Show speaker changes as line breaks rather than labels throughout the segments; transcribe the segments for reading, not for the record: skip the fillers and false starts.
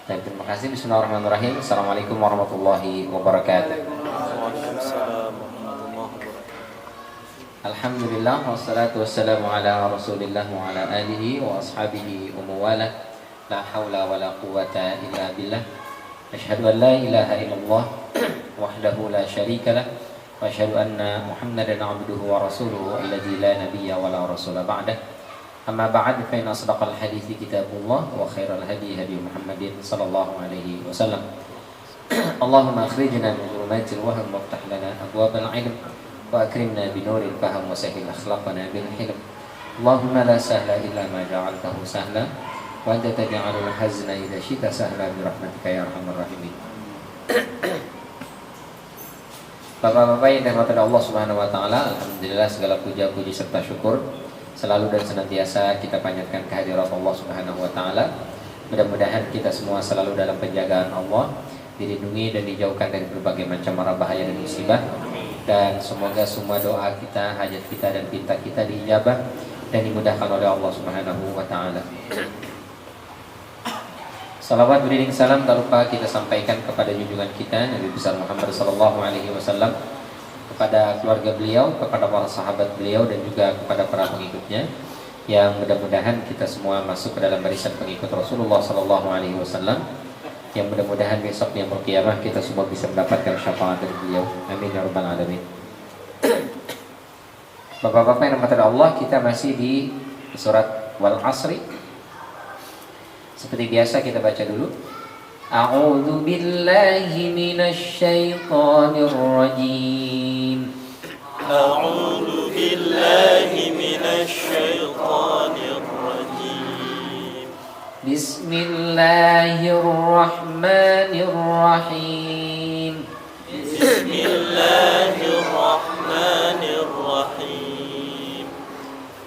Dan terima kasih. Bismillahirrahmanirrahim. Assalamualaikum warahmatullahi wabarakatuh.
Waalaikumsalam warahmatullahi wabarakatuh.
Alhamdulillah wassalatu wassalamu ala Rasulillah wa ala alihi wa ashabihi wa mawalah. La haula wa la quwwata illa billah. Asyhadu an la ilaha illallah wahdahu la syarika lah wa asyhadu anna Muhammadan abduhu wa rasuluhu alladzi la nabiyya wa la rasula ba'dah. Amma ba'd, fa inna asdaqal hadithi kitabullah wa khairal hadi hadi Muhammadin sallallahu alaihi wasallam. Allahumma akhrijna min dhulumatil wahm waftah lana abwabal ilm wa akrimna bi nuril fahm wa sahhil akhlaqana bil hilm. Allahumma la sahla illa ma ja'altahu sahla wa anta taj'alul hazna idza syi'ta sahla bi rahmatika ya arhamar rahimin. Bapak-bapak yang dirahmati Allah Subhanahu wa taala, alhamdulillah segala puja puji serta syukur selalu dan senantiasa kita panjatkan kehadirat Allah Subhanahu wa taala. Mudah-mudahan kita semua selalu dalam penjagaan Allah, dilindungi dan dijauhkan dari berbagai macam mara bahaya dan musibah. Dan semoga semua doa kita, hajat kita dan pinta kita diijabah dan dimudahkan oleh Allah Subhanahu wa taala. Salawat beriring salam tak lupa kita sampaikan kepada junjungan kita Nabi besar Muhammad sallallahu alaihi wasallam, kepada keluarga beliau, kepada para sahabat beliau dan juga kepada para pengikutnya, yang mudah-mudahan kita semua masuk ke dalam barisan pengikut Rasulullah sallallahu alaihi wasallam, yang mudah-mudahan besok yang berkiamah kita semua bisa mendapatkan syafaat dari beliau. Amin ya rabbal alamin. Bapak-bapak yang dirahmati Allah, kita masih di surat Wal Asri. Seperti biasa kita baca dulu. A'udzu billahi minasy syaithanir rajim.
A'udzu billahi minasy syaithanir rajim.
Bismillahirrahmanirrahim.
Bismillahirrahmanirrahim.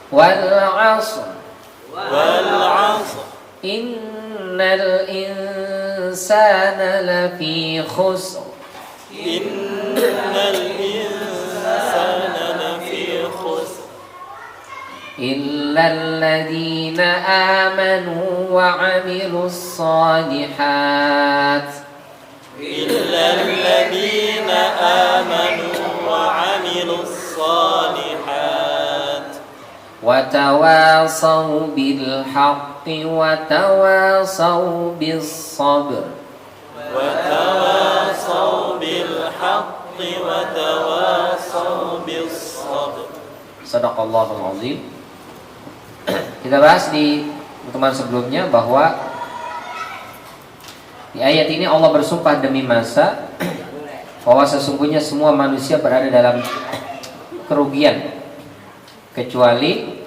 Wal 'ashr.
Wal 'ashr.
Innal insana lafi khusr.
Innal insana lafi khusr.
Illal ladzina amanu wa 'amilus shalihat.
Illal ladzina amanu wa 'amilus shalihat.
Wa tawasaw bil haqqi wa tawasaw bis sabr.
Wa tawasaw bil haqqi wa tawasaw bis sabr.
Shadaqallahul azim. Kita bahas di pertemuan sebelumnya bahwa di ayat ini Allah bersumpah demi masa bahwa sesungguhnya semua manusia berada dalam kerugian kecuali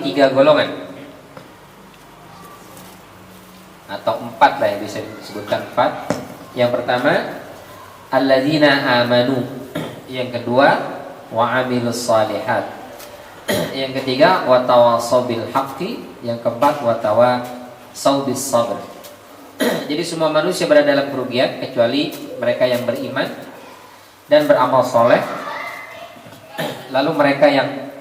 tiga golongan atau empat lah, yang bisa disebutkan empat. Yang pertama alladzina amanu, yang kedua wa amilus shalihat, yang ketiga wa tawasaw bil haqqi, yang keempat wa tawasaw bis sabr. Jadi semua manusia berada dalam kerugian kecuali mereka yang beriman dan beramal soleh, lalu mereka yang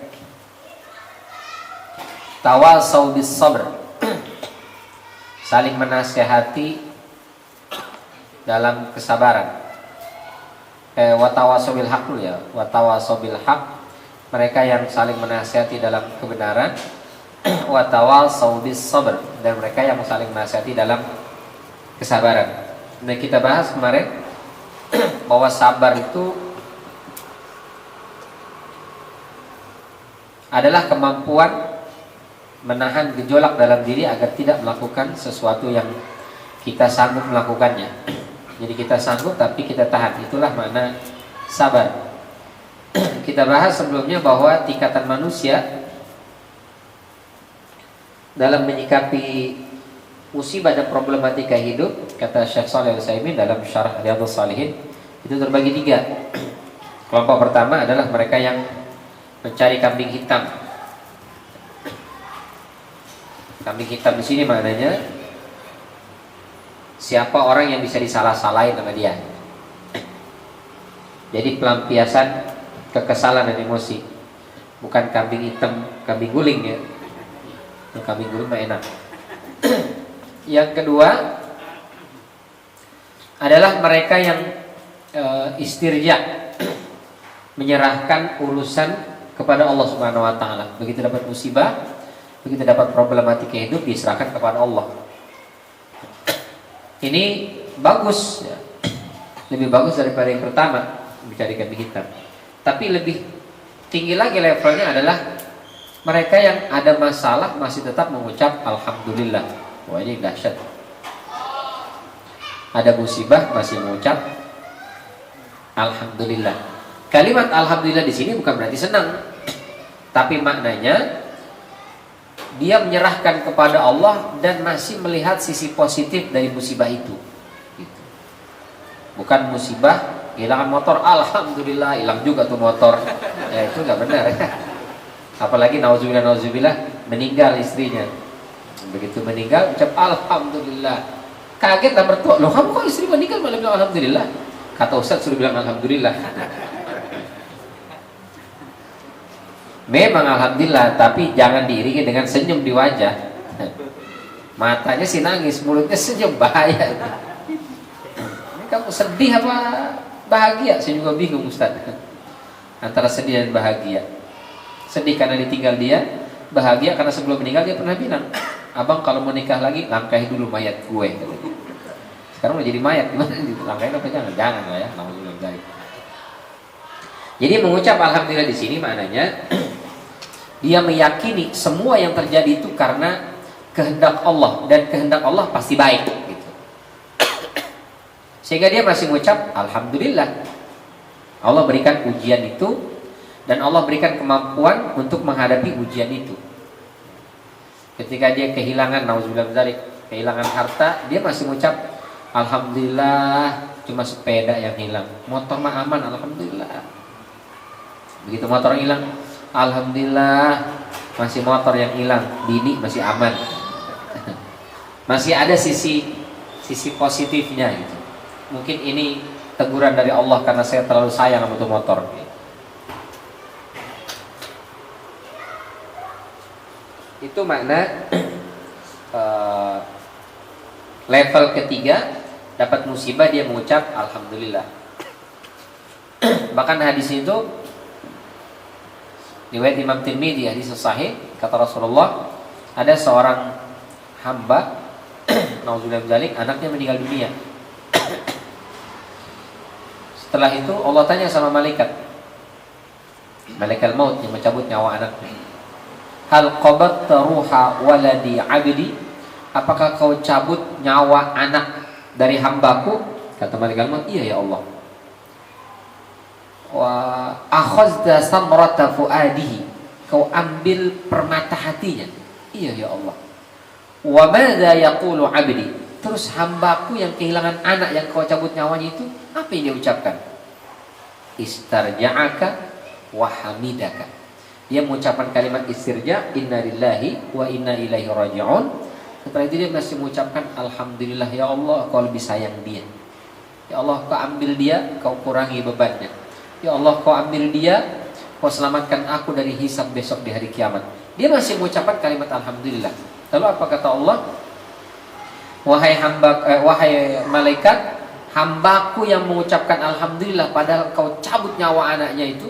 tawasaw bis sabr, saling menasihati dalam kesabaran. Wa tawasaw bil haqq ya, wa tawasaw bil haqq, mereka yang saling menasihati dalam kebenaran. Wa tawasaw bis sabr, dan mereka yang saling menasihati dalam kesabaran. Nah, kita bahas kemarin bahwa sabar itu adalah kemampuan menahan gejolak dalam diri agar tidak melakukan sesuatu yang kita sanggup melakukannya. Jadi kita sanggup tapi kita tahan, itulah makna sabar. Kita bahas sebelumnya bahwa tingkatan manusia dalam menyikapi musibah dan problematika hidup, kata Syekh Shalih Al-Utsaimin dalam Syarah Riyadhus Shalihin, itu terbagi tiga. Kelompok pertama adalah mereka yang mencari kambing hitam. Kambing hitam di sini maknanya siapa orang yang bisa disalah-salahin sama dia. Jadi pelampiasan kekesalan dan emosi. Bukan kambing hitam, kambing guling ya. Kambing guling mah enak. Yang kedua adalah mereka yang istirja, menyerahkan urusan kepada Allah Subhanahu wa taala. Begitu dapat musibah, begitu dapat problematika hidup, diserahkan kepada Allah. Ini bagus ya. Lebih bagus daripada yang pertama, mencari kambing hitam. Tapi lebih tinggi lagi levelnya adalah mereka yang ada masalah masih tetap mengucap alhamdulillah. Wah, ini dahsyat. Ada musibah masih mengucap alhamdulillah. Kalimat alhamdulillah di sini bukan berarti senang, tapi maknanya dia menyerahkan kepada Allah dan masih melihat sisi positif dari musibah itu. Gitu. Bukan musibah kehilangan motor, alhamdulillah hilang juga tuh motor. Ya itu nggak benar. Apalagi nauzubillah meninggal istrinya. Begitu meninggal ucap alhamdulillah. Kaget lah mertua, loh kamu kok istri meninggal malah bilang alhamdulillah? Kata Ustaz suruh bilang alhamdulillah. Memang alhamdulillah, tapi jangan diiringi dengan senyum di wajah. Matanya sih nangis, mulutnya senyum, bahaya. Kamu sedih apa bahagia? Saya juga bingung Ustaz. Antara sedih dan bahagia. Sedih karena ditinggal dia, bahagia karena sebelum meninggal dia pernah bilang, abang kalau mau nikah lagi langkahi dulu mayat gue. Sekarang udah jadi mayat, gimana langkahin apa jangan? Jangan lah ya, alhamdulillah. Jadi mengucap alhamdulillah di sini maknanya dia meyakini semua yang terjadi itu karena kehendak Allah, dan kehendak Allah pasti baik gitu. Sehingga dia masih mengucap alhamdulillah. Allah berikan ujian itu dan Allah berikan kemampuan untuk menghadapi ujian itu. Ketika dia kehilangan, nauzubillah dzalik, kehilangan harta, dia masih mengucap alhamdulillah, cuma sepeda yang hilang. Motor mah aman, alhamdulillah. Begitu motor hilang, alhamdulillah, masih motor yang hilang, bini masih aman. Masih ada sisi positifnya gitu. Mungkin ini teguran dari Allah karena saya terlalu sayang sama tuh motor. Itu makna level ketiga, dapat musibah dia mengucap alhamdulillah. Bahkan hadis itu riwayat Imam Tirmidzi, hadis sahih, kata Rasulullah, ada seorang hamba nauzubillah dzalik, anaknya meninggal dunia. Setelah itu Allah tanya sama malaikat maut yang mencabut nyawa anaknya, hal qabatta ruha waladi abdi, apakah kau cabut nyawa anak dari hambaku? Kata malaikat maut, iya ya Allah. Wa akhadta samrata fuadihi, kau ambil permata hatinya. Iya ya Allah. Wa madza yaqulu abdi, terus hambaku yang kehilangan anak yang kau cabut nyawanya itu, apa yang dia ucapkan? Istarja'aka wa hamidaka. Dia mengucapkan kalimat istirja, inna lillahi wa inna ilaihi raji'un. Setelah itu dia masih mengucapkan alhamdulillah ya Allah, kau lebih sayang dia. Ya Allah, kau ambil dia, kau kurangi bebannya. Ya Allah, kau ambil dia, kau selamatkan aku dari hisab besok di hari kiamat. Dia masih mengucapkan kalimat alhamdulillah. Lalu apa kata Allah? Wahai malaikat, hambaku yang mengucapkan alhamdulillah padahal kau cabut nyawa anaknya itu,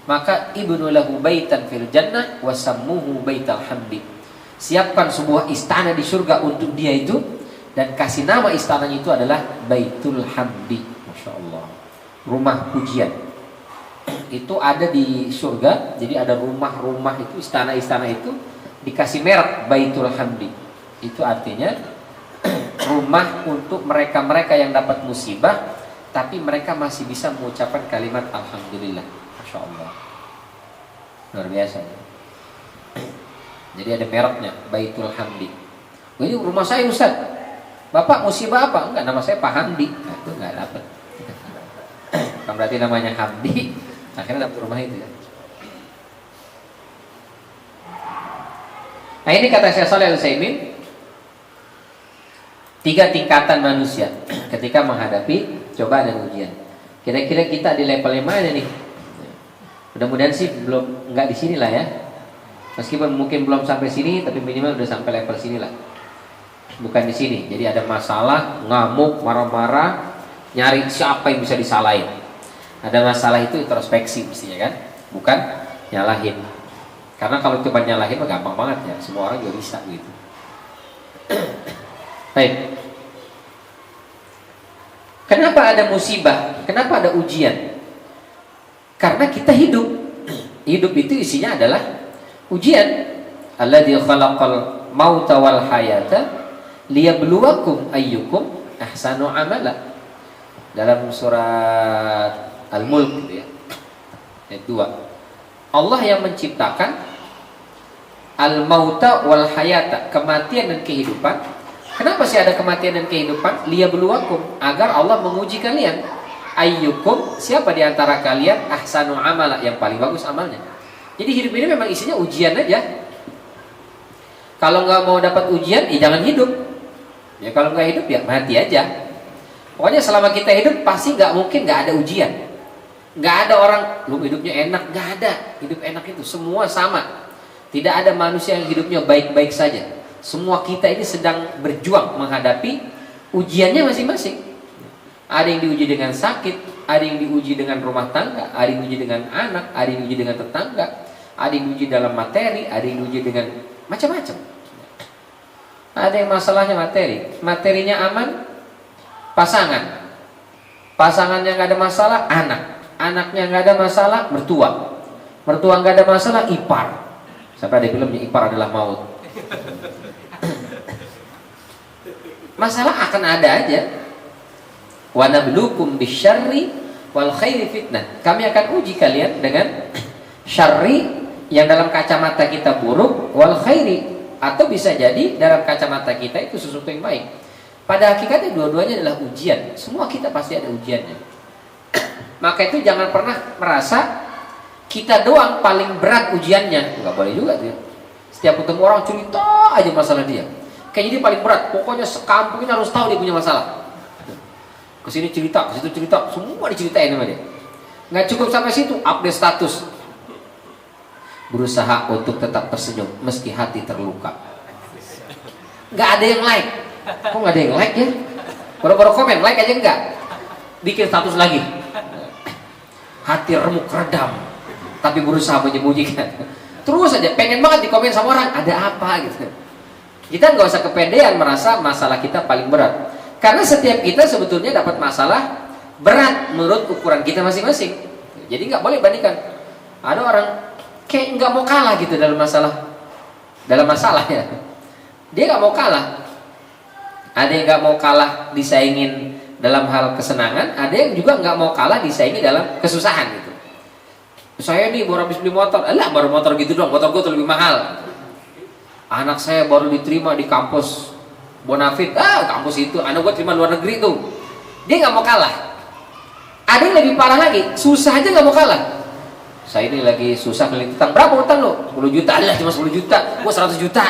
maka ibnu lahu baitan fil jannah wa sammuhu baital hamdi. Siapkan sebuah istana di surga untuk dia itu, dan kasih nama istananya itu adalah Baitul Hamdi. Masya Allah, rumah pujian. Itu ada di surga. Jadi ada rumah-rumah itu, istana-istana itu dikasih merek Baitul Hamdi. Itu artinya rumah untuk mereka-mereka yang dapat musibah, tapi mereka masih bisa mengucapkan kalimat alhamdulillah. Masya Allah, luar biasa ya? Jadi ada mereknya Baitul Hamdi. Ini rumah saya Ustaz, Bapak musibah apa? Enggak, nama saya Pak Hamdi. Nah, itu enggak dapat. Kan berarti namanya Hamdi, akhirnya dapat rumah itu ya. Nah ini kata Syekh Shalih Al-Utsaimin, 3 tingkatan manusia ketika menghadapi cobaan dan ujian. Kira-kira kita di level yang mana nih? Mudah-mudahan sih nggak di sini lah ya. Meskipun mungkin belum sampai sini, tapi minimal udah sampai level sini lah. Bukan di sini. Jadi ada masalah, ngamuk, marah-marah, nyari siapa yang bisa disalahin. Ada masalah itu introspeksi mestinya kan, bukan nyalahin. Karena kalau cuma nyalahin mah gampang banget ya, semua orang juga bisa gitu. Baik. Kenapa ada musibah? Kenapa ada ujian? Karena kita hidup. Hidup itu isinya adalah ujian. Alladzi khalaqal mauta wal hayata liyabluwakum ayyukum ahsanu amala. Dalam surat Al-Mulk gitu ya. Ayat 2. Allah yang menciptakan al-mauta wal hayata, kematian dan kehidupan. Kenapa sih ada kematian dan kehidupan? Liyabluwakum, agar Allah menguji kalian. Ayyukum, siapa di antara kalian ahsanu amala, yang paling bagus amalnya. Jadi hidup ini memang isinya ujian aja. Kalau nggak mau dapat ujian, ya jangan hidup. Ya kalau nggak hidup ya mati aja. Pokoknya selama kita hidup pasti nggak mungkin nggak ada ujian. Nggak ada orang lu hidupnya enak, nggak ada. Hidup enak itu semua sama. Tidak ada manusia yang hidupnya baik-baik saja. Semua kita ini sedang berjuang menghadapi ujiannya masing-masing. Ada yang diuji dengan sakit, ada yang diuji dengan rumah tangga, ada yang diuji dengan anak, ada yang diuji dengan tetangga, ada yang diuji dalam materi, ada yang diuji dengan macam-macam. Ada yang masalahnya materi, materinya aman, pasangan, pasangannya nggak ada masalah, anaknya nggak ada masalah, mertua nggak ada masalah, ipar. Sampai ada filmnya ipar adalah maut. Masalah akan ada aja. Wa nabluukum bisyarri wal khairi fitnah. Kami akan uji kalian dengan syarri yang dalam kacamata kita buruk, wal khairi, atau bisa jadi dalam kacamata kita itu sesuatu yang baik. Pada hakikatnya dua-duanya adalah ujian. Semua kita pasti ada ujiannya. Maka itu jangan pernah merasa kita doang paling berat ujiannya. Enggak boleh juga tuh. Setiap ketemu orang cerita aja masalah dia. Kayaknya dia paling berat. Pokoknya sekampung ini harus tahu dia punya masalah. Kesini cerita, kesitu cerita, semua diceritain sama dia. Nggak cukup sampai situ, update status. Berusaha untuk tetap tersenyum meski hati terluka. Nggak ada yang like. Kok nggak ada yang like ya? Baru-baru komen, like aja enggak. Bikin status lagi. Hati remuk redam, tapi berusaha menyembunyikan. Terus aja pengen banget dikomen sama orang, ada apa gitu. Kita nggak usah kepedean merasa masalah kita paling berat. Karena setiap kita sebetulnya dapat masalah berat menurut ukuran kita masing-masing. Jadi nggak boleh bandingkan. Ada orang kayak nggak mau kalah gitu dalam masalah ya. Dia nggak mau kalah. Ada yang nggak mau kalah disaingin dalam hal kesenangan. Ada yang juga nggak mau kalah disaingi dalam kesusahan gitu. Saya nih baru habis beli motor. Alah baru motor gitu doang. Motor gue tuh lebih mahal. Anak saya baru diterima di kampus Bonafit, kampus itu, anak gue terima luar negeri tuh. Dia nggak mau kalah. Ada yang lebih parah lagi, susah aja nggak mau kalah. Saya ini lagi susah beli utang, berapa utang lo? 10 juta, lah cuma 10 juta, gue 100 juta.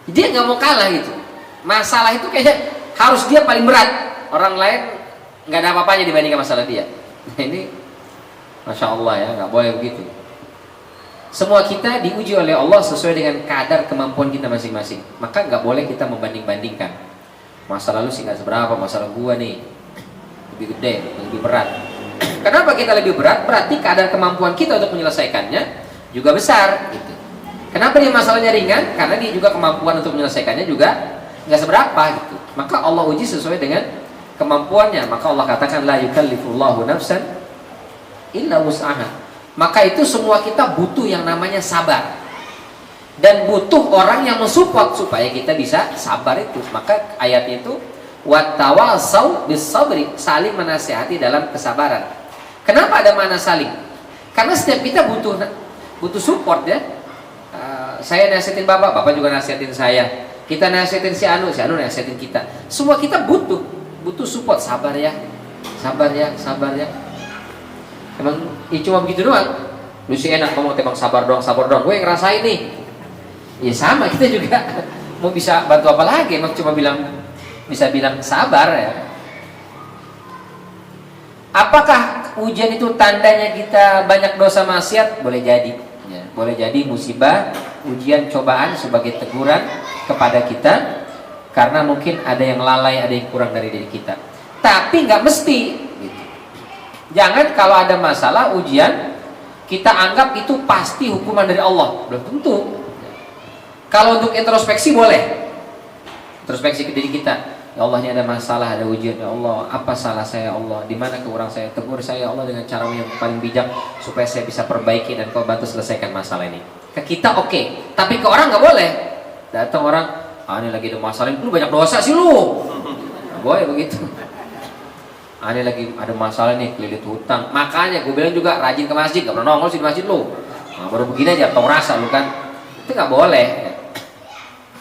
Dia nggak mau kalah gitu. Masalah itu kayaknya harus dia paling berat. Orang lain nggak ada apa-apanya dibandingkan masalah dia. Nah ini, masya Allah ya, nggak boleh begitu. Semua kita diuji oleh Allah sesuai dengan kadar kemampuan kita masing-masing. Maka nggak boleh kita membanding-bandingkan. Masa lalu sih nggak seberapa, masalah gua nih lebih gede, lebih berat. Kenapa kita lebih berat? Berarti kadar kemampuan kita untuk menyelesaikannya juga besar. Gitu. Kenapa dia masalahnya ringan? Karena dia juga kemampuan untuk menyelesaikannya juga nggak seberapa. Gitu. Maka Allah uji sesuai dengan kemampuannya. Maka Allah katakan la yukallifullahu nafsan illa wus'aha. Maka itu semua kita butuh yang namanya sabar. Dan butuh orang yang mensupport supaya kita bisa sabar itu. Maka ayat itu wattawasau bis-sabri, saling menasihati dalam kesabaran. Kenapa ada makna saling? Karena setiap kita butuh support ya. Saya nasihatin bapak juga nasihatin saya. Kita nasihatin si Anu nasihatin kita. Semua kita butuh support. Sabar ya. Emang cuma begitu doang. Lu sih enak ngomong tembak sabar doang. Gue yang ngerasain nih. Ya sama kita juga. Mau bisa bantu apa lagi? Emang cuma bisa bilang sabar ya. Apakah ujian itu tandanya kita banyak dosa maksiat? Boleh jadi. Ya, boleh jadi musibah, ujian, cobaan sebagai teguran kepada kita karena mungkin ada yang lalai, ada yang kurang dari diri kita. Tapi nggak mesti. Gitu. Jangan kalau ada masalah ujian kita anggap itu pasti hukuman dari Allah. Belum tentu. Kalau untuk introspeksi boleh. Introspeksi ke diri kita. Ya Allah, ini ada masalah, ada ujian. Ya Allah, apa salah saya ya Allah? Di mana kurang saya? Tegur saya ya Allah dengan cara yang paling bijak supaya saya bisa perbaiki dan kau bantu selesaikan masalah ini. Ke kita oke. Tapi ke orang nggak boleh. Datang orang, ini lagi ada masalah, lu banyak dosa sih lu. Nggak boleh begitu. Ini lagi ada masalah nih, kelilit hutang. Makanya gue bilang juga rajin ke masjid, gak pernah nongol sih di masjid lu. Nah, baru begini aja, tau rasa lu kan. Itu gak boleh.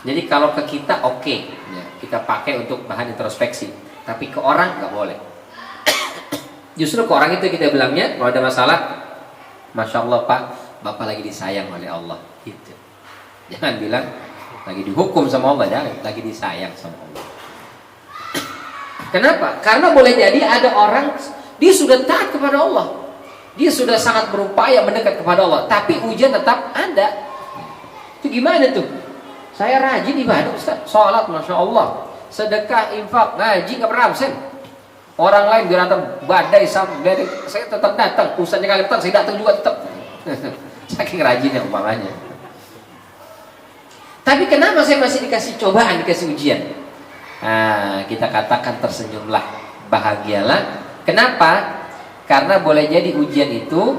Jadi kalau ke kita oke, ya, kita pakai untuk bahan introspeksi. Tapi ke orang gak boleh. Justru ke orang itu kita bilangnya, kalau ada masalah, Masya Allah Pak, Bapak lagi disayang oleh Allah. Gitu. Jangan bilang lagi dihukum sama Allah, jangan, lagi disayang sama Allah. Kenapa? Karena boleh jadi ada orang dia sudah taat kepada Allah, dia sudah sangat berupaya mendekat kepada Allah, tapi ujian tetap ada. Itu gimana tuh? Saya rajin ibadah Ustaz, sholat Masya Allah, sedekah, infak, ngaji nggak pernah absen. Orang lain berantem badai sampai saya tetap datang, ustaznya kagak datang, saya datang juga tetap. Saking rajinnya umpamanya. Tapi kenapa saya masih dikasih cobaan, dikasih ujian? Nah, kita katakan tersenyumlah, bahagialah. Kenapa? Karena boleh jadi ujian itu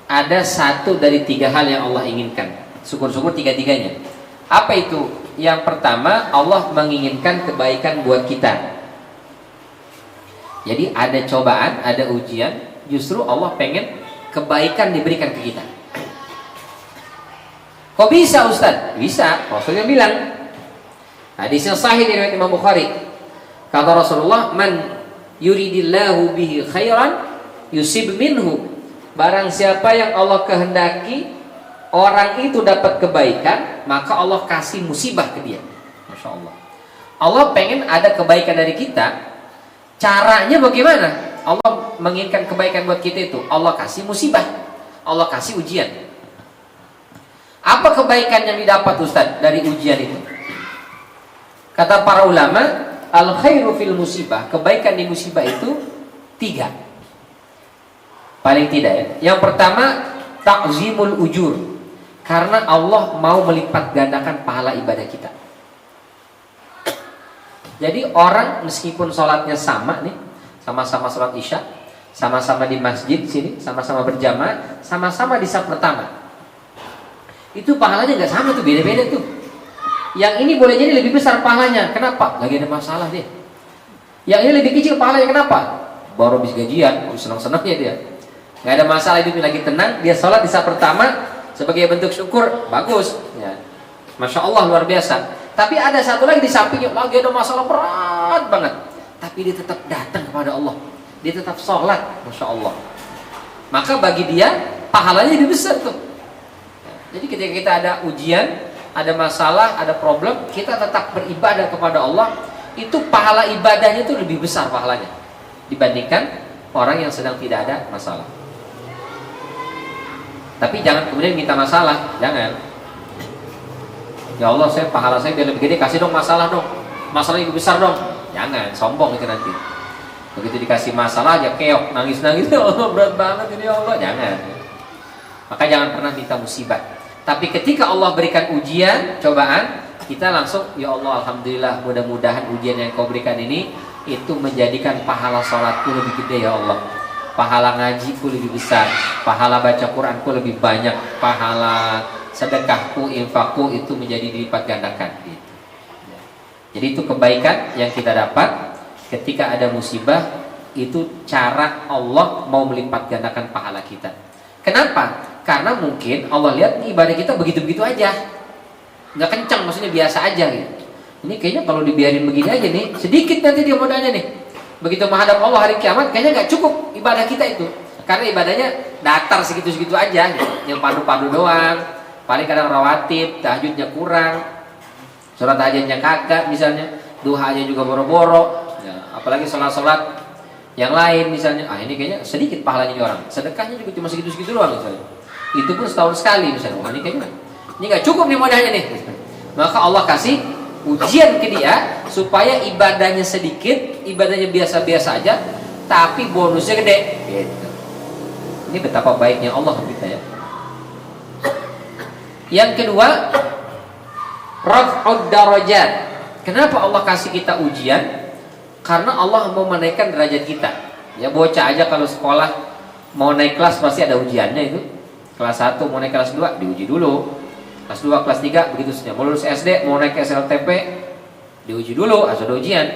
ada satu dari tiga hal yang Allah inginkan. Syukur-syukur tiga-tiganya. Apa itu? Yang pertama, Allah menginginkan kebaikan buat kita. Jadi ada cobaan, ada ujian, justru Allah pengen kebaikan diberikan ke kita. Kok bisa Ustaz? Bisa, Rasulullah bilang. Hadis yang sahih dari Imam Bukhari. Kata Rasulullah, "Man yuridillahu bihi khairan yusib minhu." Barang siapa yang Allah kehendaki orang itu dapat kebaikan, maka Allah kasih musibah ke dia. Masya Allah. Allah pengen ada kebaikan dari kita. Caranya bagaimana? Allah menginginkan kebaikan buat kita itu. Allah kasih musibah, Allah kasih ujian. Apa kebaikan yang didapat Ustaz dari ujian itu? Kata para ulama, al khairu fil musibah, kebaikan di musibah itu tiga. Paling tidak ya. Yang pertama, ta'zimul ujur. Karena Allah mau melipat gandakan pahala ibadah kita. Jadi orang meskipun sholatnya sama nih, sama-sama sholat isya, sama-sama di masjid sini, sama-sama berjamaah, sama-sama di saf pertama, itu pahalanya nggak sama tuh, beda-beda tuh. Yang ini boleh jadi lebih besar pahalanya. Kenapa? Lagi ada masalah dia. Yang ini lebih kecil pahalanya. Kenapa? Baru habis gajian, senang-senangnya dia. Nggak ada masalah, hidupnya lagi tenang. Dia sholat di saat pertama sebagai bentuk syukur, bagus. Ya. Masya Allah, luar biasa. Tapi ada satu lagi di sampingnya, lagi ada masalah berat banget. Tapi dia tetap datang kepada Allah. Dia tetap sholat, Masya Allah. Maka bagi dia pahalanya lebih besar tuh. Jadi ketika kita ada ujian, ada masalah, ada problem, kita tetap beribadah kepada Allah, itu pahala ibadahnya itu lebih besar pahalanya dibandingkan orang yang sedang tidak ada masalah. Tapi jangan kemudian minta masalah, jangan. Ya Allah, saya pahala saya biar lebih gede, kasih dong masalah dong, masalahnya lebih besar dong. Jangan, sombong itu nanti. Begitu dikasih masalah aja keok, nangis-nangis, ya Allah berat banget ini ya Allah, jangan. Maka jangan pernah minta musibah. Tapi ketika Allah berikan ujian, cobaan, kita langsung, ya Allah alhamdulillah, mudah-mudahan ujian yang kau berikan ini itu menjadikan pahala sholatku lebih gede ya Allah, pahala ngajiku lebih besar, pahala baca Quranku lebih banyak, pahala sedekahku, infakku itu menjadi dilipat gandakan gitu. Jadi itu kebaikan yang kita dapat ketika ada musibah. Itu cara Allah mau melipat gandakan pahala kita. Kenapa? Karena mungkin Allah lihat ibadah kita begitu-begitu aja, nggak kencang, maksudnya biasa aja gitu. Ini kayaknya kalau dibiarin begini aja nih, sedikit nanti dia modalnya nih. Begitu menghadap Allah hari kiamat, kayaknya nggak cukup ibadah kita itu. Karena ibadahnya datar segitu-segitu aja gitu. Yang padu-padu doang, paling kadang rawatib, tahajudnya kurang, sholat tahajudnya kagak misalnya, duhanya juga boro-boro ya, apalagi sholat-sholat Yang lain misalnya, ini kayaknya sedikit pahalanya ini orang, sedekahnya juga cuma segitu-segitu doang misalnya. Itu pun setahun sekali misalnya. Ini kayaknya ini nggak cukup nih modalnya nih. Maka Allah kasih ujian ke dia supaya ibadahnya sedikit, ibadahnya biasa-biasa aja, tapi bonusnya gede. Gitu. Ini betapa baiknya Allah ke kita ya. Yang kedua, raf'ud darajat. Kenapa Allah kasih kita ujian? Karena Allah mau menaikkan derajat kita. Ya bocah aja kalau sekolah mau naik kelas pasti ada ujiannya itu. Kelas 1 mau naik kelas 2 diuji dulu. Kelas 2, kelas 3 begitu saja. Mau lulus SD, mau naik ke SLTP diuji dulu, harus ada ujian.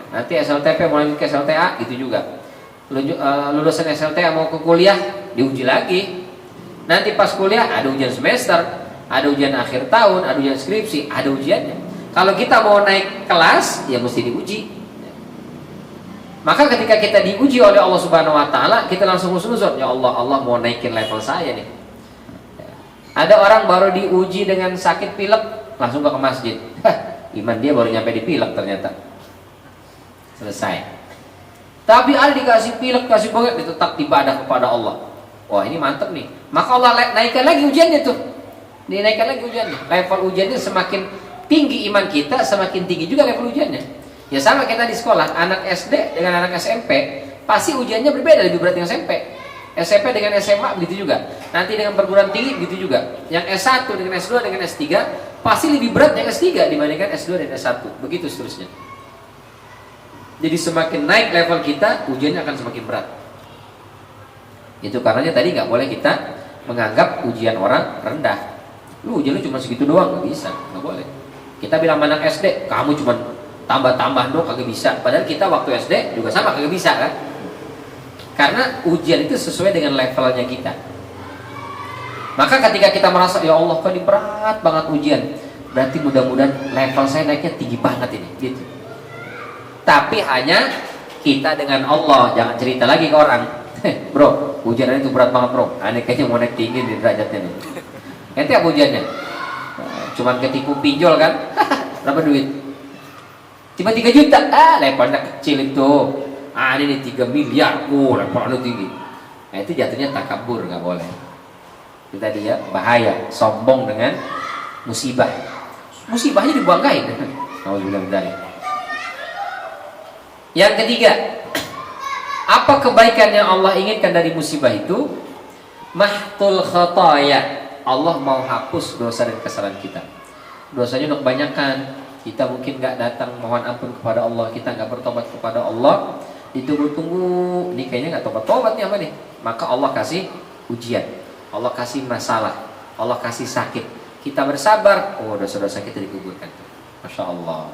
Nanti SLTP mau naik ke SLTA gitu juga. Lulusan SLTA mau ke kuliah diuji lagi. Nanti pas kuliah ada ujian semester, ada ujian akhir tahun, ada ujian skripsi, ada ujiannya. Kalau kita mau naik kelas ya mesti diuji. Maka ketika kita diuji oleh Allah Subhanahu wa taala, kita langsung husnuzon, ya Allah, Allah mau naikin level saya nih. Ada orang baru diuji dengan sakit pilek, langsung ke masjid. Iman dia baru nyampe di pilek ternyata. Selesai. Tapi ada dikasih pilek, kasih banget, dia tetap ibadah kepada Allah. Wah, ini mantap nih. Maka Allah naikkan lagi ujiannya tuh. Dinaikkan lagi ujiannya. Level ujiannya semakin tinggi iman kita, semakin tinggi juga level ujiannya. Ya sama kita di sekolah, anak SD dengan anak SMP pasti ujiannya berbeda, lebih berat dengan SMP. SMP dengan SMA begitu juga. Nanti dengan perguruan tinggi begitu juga. Yang S1 dengan S2 dengan S3 pasti lebih berat yang S3 dibandingkan S2 dan S1. Begitu seterusnya. Jadi semakin naik level kita, ujiannya akan semakin berat. Itu karenanya tadi nggak boleh kita menganggap ujian orang rendah. Lu ujian lu cuma segitu doang, nggak bisa, nggak boleh. Kita bilang anak SD, kamu cuma tambah-tambah dong, kagak bisa. Padahal kita waktu SD juga sama, kagak bisa kan? Karena ujian itu sesuai dengan levelnya kita. Maka ketika kita merasa, ya Allah kok ini berat banget ujian, berarti mudah-mudahan level saya naiknya tinggi banget ini, gitu. Tapi hanya kita dengan Allah, jangan cerita lagi ke orang. Bro, ujian itu berat banget bro. Aneh kayaknya mau naik tinggi di derajatnya nih. Nanti apa ujiannya? Cuman ketipu pinjol kan? Berapa duit? Cuma 3 juta, levelnya kecil itu. Ini nih 3 miliar, levelnya tinggi. Nah itu jatuhnya takabur, nggak boleh. Itu tadi ya, bahaya, sombong dengan musibah. Musibahnya dibanggain. Yang ketiga, apa kebaikan yang Allah inginkan dari musibah itu? Mahtul khataya. Allah mau hapus dosa dan kesalahan kita. Dosanya udah kebanyakan. Kita mungkin nggak datang mohon ampun kepada Allah, kita nggak bertobat kepada Allah, ditunggu-tunggu, ini kayaknya nggak tobat nih apa nih? Maka Allah kasih ujian, Allah kasih masalah, Allah kasih sakit. Kita bersabar, dosa-dosa kita dikuburkan. Masya Allah.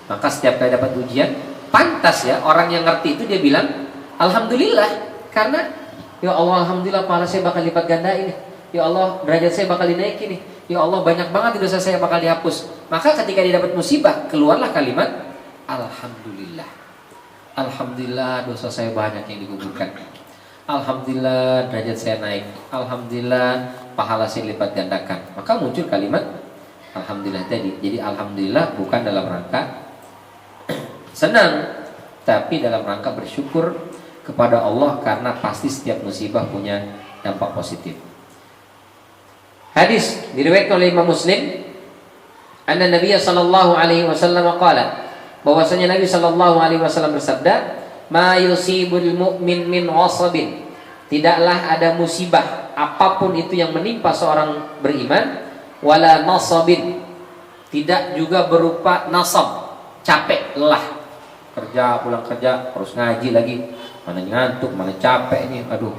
Maka setiap kali dapat ujian, pantas ya orang yang ngerti itu dia bilang, alhamdulillah, karena ya Allah alhamdulillah pahala saya bakal lipat ganda ini. Ya Allah derajat saya bakal dinaikin nih. Ya Allah banyak banget dosa saya bakal dihapus. Maka ketika dia dapat musibah, keluarlah kalimat alhamdulillah. Alhamdulillah dosa saya banyak yang digugurkan. Alhamdulillah derajat saya naik. Alhamdulillah pahala saya lipat gandakan. Maka muncul kalimat alhamdulillah tadi. Jadi alhamdulillah bukan dalam rangka senang, tapi dalam rangka bersyukur kepada Allah karena pasti setiap musibah punya dampak positif. Hadis diriwayatkan oleh Imam Muslim, anna Nabi sallallahu alaihi wasallam qala, bahwasanya Nabi sallallahu alaihi wasallam bersabda, ma yusibul mu'min min wasabin, tidaklah ada musibah apapun itu yang menimpa seorang beriman, wala nasabin, tidak juga berupa nasab, capek, lelah, kerja pulang kerja harus ngaji lagi, mana ngantuk, mana capek ini, aduh,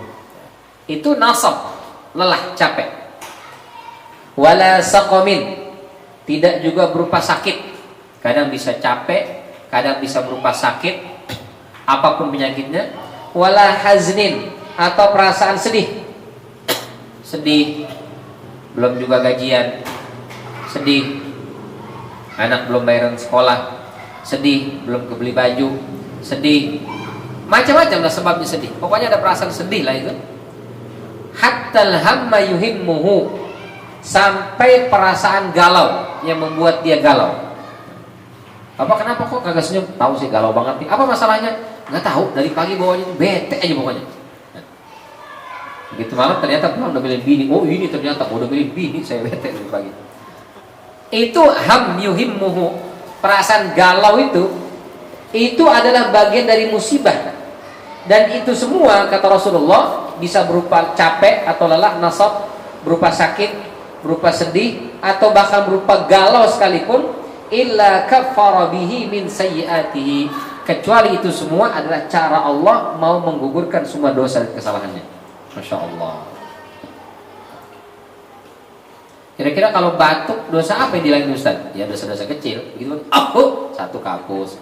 itu nasab, lelah, capek. Wala saqamin, tidak juga berupa sakit, kadang bisa capek, kadang bisa berupa sakit, apapun penyakitnya. Wala haznin, atau perasaan sedih, sedih, belum juga gajian, sedih, anak belum bayaran sekolah, sedih, belum kebeli baju, sedih, macam-macam lah sebabnya sedih. Pokoknya ada perasaan sedih lah itu. Hattal hamma yuhimmuhu, sampai perasaan galau yang membuat dia galau. Apa kenapa kok kagak senyum? Tahu sih galau banget nih. Apa masalahnya? Nggak tahu. Dari pagi bawanya bete aja pokoknya. Begitu malam ternyata pulang udah milih bini. Oh ini ternyata udah milih bini, saya bete dari pagi. Itu ham yuhimmuhu, perasaan galau itu adalah bagian dari musibah. Dan itu semua kata Rasulullah bisa berupa capek atau lelah, nasab, berupa sakit, berupa sedih, atau bahkan berupa galau sekalipun, illa kaffara bihi min sayyiatihi, kecuali itu semua adalah cara Allah mau menggugurkan semua dosa dan kesalahannya. Masya Allah. Kira-kira kalau batuk dosa apa yang dilakukan Ustaz? Ya dosa-dosa kecil. Begitu satu kapus,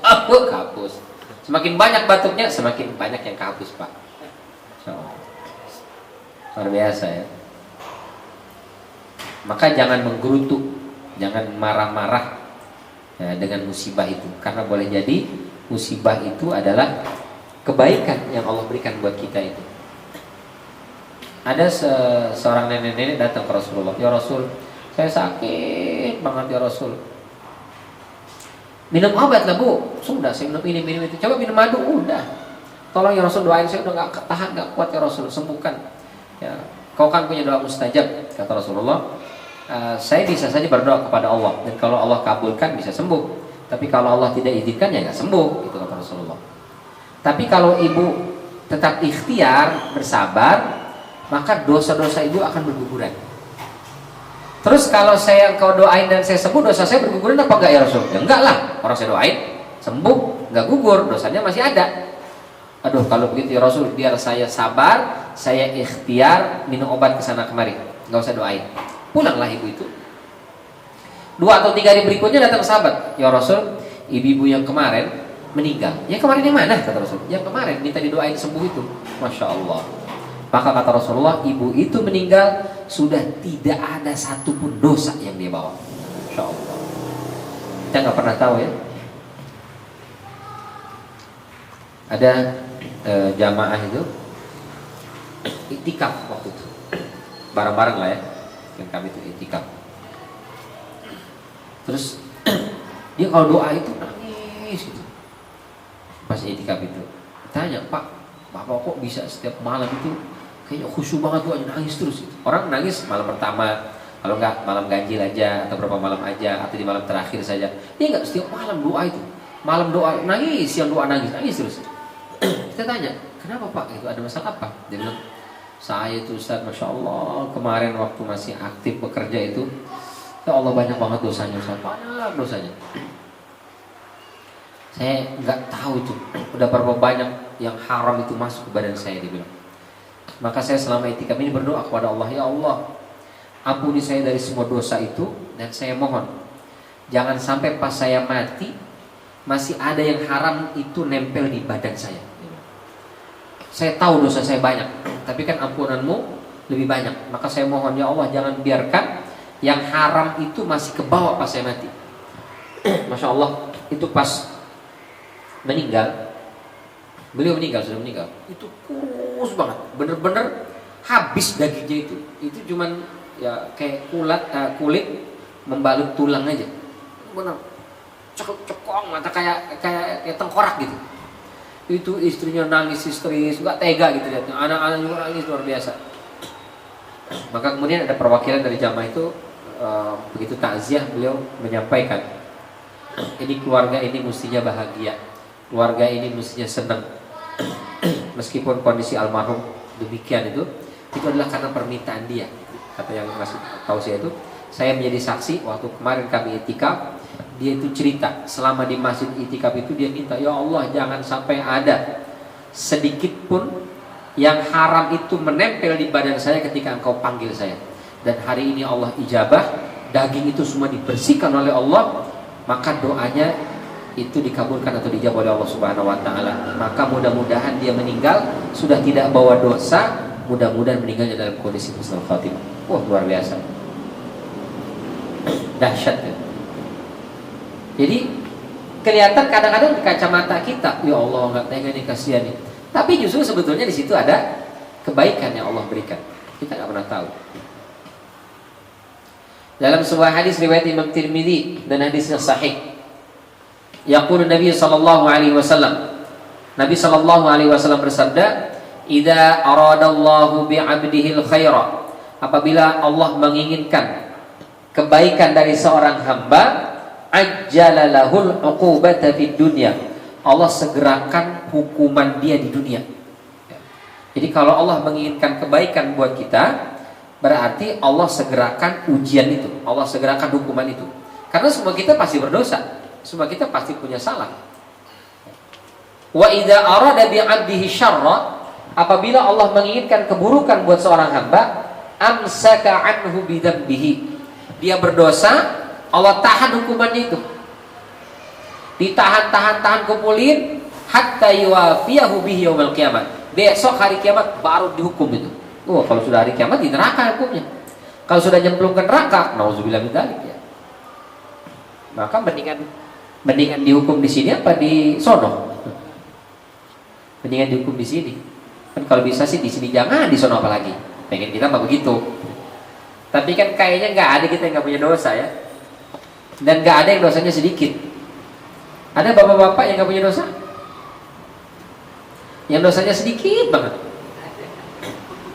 kapus. Semakin banyak batuknya, semakin banyak yang kapus, Pak. Masya Allah. Luar biasa ya. Maka jangan menggerutu, jangan marah-marah ya, dengan musibah itu, karena boleh jadi musibah itu adalah kebaikan yang Allah berikan buat kita itu. Ada seorang nenek-nenek datang ke Rasulullah. Ya Rasul, saya sakit banget ya Rasul. Minum obat lah bu. Sudah saya minum ini minum itu. Coba minum madu. Udah. Tolong ya Rasul doain, saya udah gak tahan, gak kuat ya Rasul, sembuhkan. Ya, kau kan punya doa mustajab kata Rasulullah. Saya bisa saja berdoa kepada Allah, dan kalau Allah kabulkan bisa sembuh. Tapi kalau Allah tidak izinkan ya gak sembuh. Itu kata Rasulullah. Tapi kalau ibu tetap ikhtiar bersabar, maka dosa-dosa ibu akan berguguran. Terus kalau kau doain dan saya sembuh, dosa saya berguguran apa enggak ya Rasul? Ya enggak lah, orang saya doain sembuh, enggak gugur, dosanya masih ada. Aduh kalau begitu ya Rasul, biar saya sabar, saya ikhtiar minum obat kesana kemari, enggak usah doain. Pulanglah ibu itu. 2 atau 3 hari berikutnya datang sahabat, ya Rasul, ibu-ibu yang kemarin meninggal. Yang kemarin yang mana kata Rasul? Yang kemarin minta didoain sembuh itu. Masya Allah. Maka kata Rasulullah, ibu itu meninggal sudah tidak ada satupun dosa yang dia bawa. Masya Allah. Kita nggak pernah tahu ya. Ada jamaah itu itikaf waktu itu, bareng-bareng lah ya. Yang kami itu itikaf. Terus dia kalau doa itu nangis gitu. Pas itikaf itu, tanya Pak, Bapak kok bisa setiap malam itu kayaknya khusyuk banget doanya, nangis terus gitu. Orang nangis malam pertama, kalau enggak malam ganjil aja, atau berapa malam aja, atau di malam terakhir saja. Dia enggak setiap malam doa itu. Malam doa nangis, siang doa nangis terus. Kita tanya, kenapa Pak? Itu ada masalah apa? Dia bilang, saya itu Ustaz, Masya Allah, kemarin waktu masih aktif bekerja itu, ya Allah banyak banget dosanya Ustaz, banyak dosanya. Saya enggak tahu itu, udah berapa banyak yang haram itu masuk ke badan saya, dia bilang. Maka saya selama itikaf ini berdoa kepada Allah, ya Allah, ampuni saya dari semua dosa itu, dan saya mohon jangan sampai pas saya mati masih ada yang haram itu nempel di badan saya. Saya tahu dosa saya banyak, tapi kan ampunanmu lebih banyak. Maka saya mohon ya Allah, jangan biarkan yang haram itu masih kebawa pas saya mati. Masya Allah, itu pas meninggal, beliau sudah meninggal, itu kurus banget, bener-bener habis dagingnya itu. Itu cuman ya kayak kulit membalut tulang aja, bener cekong mata kayak tengkorak gitu. Itu istrinya nangis histeris, nggak tega gitu lihatnya, anak-anak juga nangis luar biasa. Maka kemudian ada perwakilan dari jamaah itu, begitu takziah beliau menyampaikan, ini keluarga ini mestinya bahagia, keluarga ini mestinya senang. Meskipun kondisi almarhum demikian itu adalah karena permintaan dia. Kata yang masih tahu saya itu, saya menjadi saksi waktu kemarin kami itikaf, dia itu cerita selama di masjid itikaf itu dia minta, ya Allah jangan sampai ada sedikit pun yang haram itu menempel di badan saya ketika engkau panggil saya. Dan hari ini Allah ijabah, daging itu semua dibersihkan oleh Allah, maka doanya itu dikabulkan atau dijawab oleh Allah Subhanahu wa taala. Maka mudah-mudahan dia meninggal sudah tidak bawa dosa, mudah-mudahan meninggalnya dalam kondisi husnul khatimah. Wah, luar biasa. Dahsyat ya. Jadi kelihatan kadang-kadang di kacamata kita, ya Allah enggak tega nih, kasihan nih. Tapi justru sebetulnya di situ ada kebaikan yang Allah berikan. Kita enggak pernah tahu. Dalam sebuah hadis riwayat Imam Tirmidzi dan hadisnya sahih, Yaqulu Nabi sallallahu alaihi wasallam. Nabi sallallahu alaihi wasallam bersabda, "Idza aradallahu bi'abdihi al-khaira." Apabila Allah menginginkan kebaikan dari seorang hamba, ajjala lahul 'uqubata fid dunya. Allah segerakan hukuman dia di dunia. Jadi kalau Allah menginginkan kebaikan buat kita, berarti Allah segerakan ujian itu, Allah segerakan hukuman itu. Karena semua kita pasti berdosa, semua kita pasti punya salah. Wa idza arada bi 'abdihi syarra, apabila Allah menginginkan keburukan buat seorang hamba, amsaka anhu bi dzambihi. Dia berdosa, Allah tahan hukumannya itu. Ditahan kumpulin hatta yuwafiyahu bihi yaumil qiyamah. Besok hari kiamat baru dihukum itu. Kalau sudah hari kiamat di neraka hukumnya. Kalau sudah nyemplung ke neraka, nauzubillah min dzalik ya. Maka mendingan dihukum di sini apa di sono? Mendingan dihukum di sini. Kan kalau bisa sih di sini jangan, di sono apalagi. Pengen kita mah begitu. Tapi kan kayaknya nggak ada kita yang nggak punya dosa ya. Dan nggak ada yang dosanya sedikit. Ada bapak-bapak yang nggak punya dosa? Yang dosanya sedikit banget?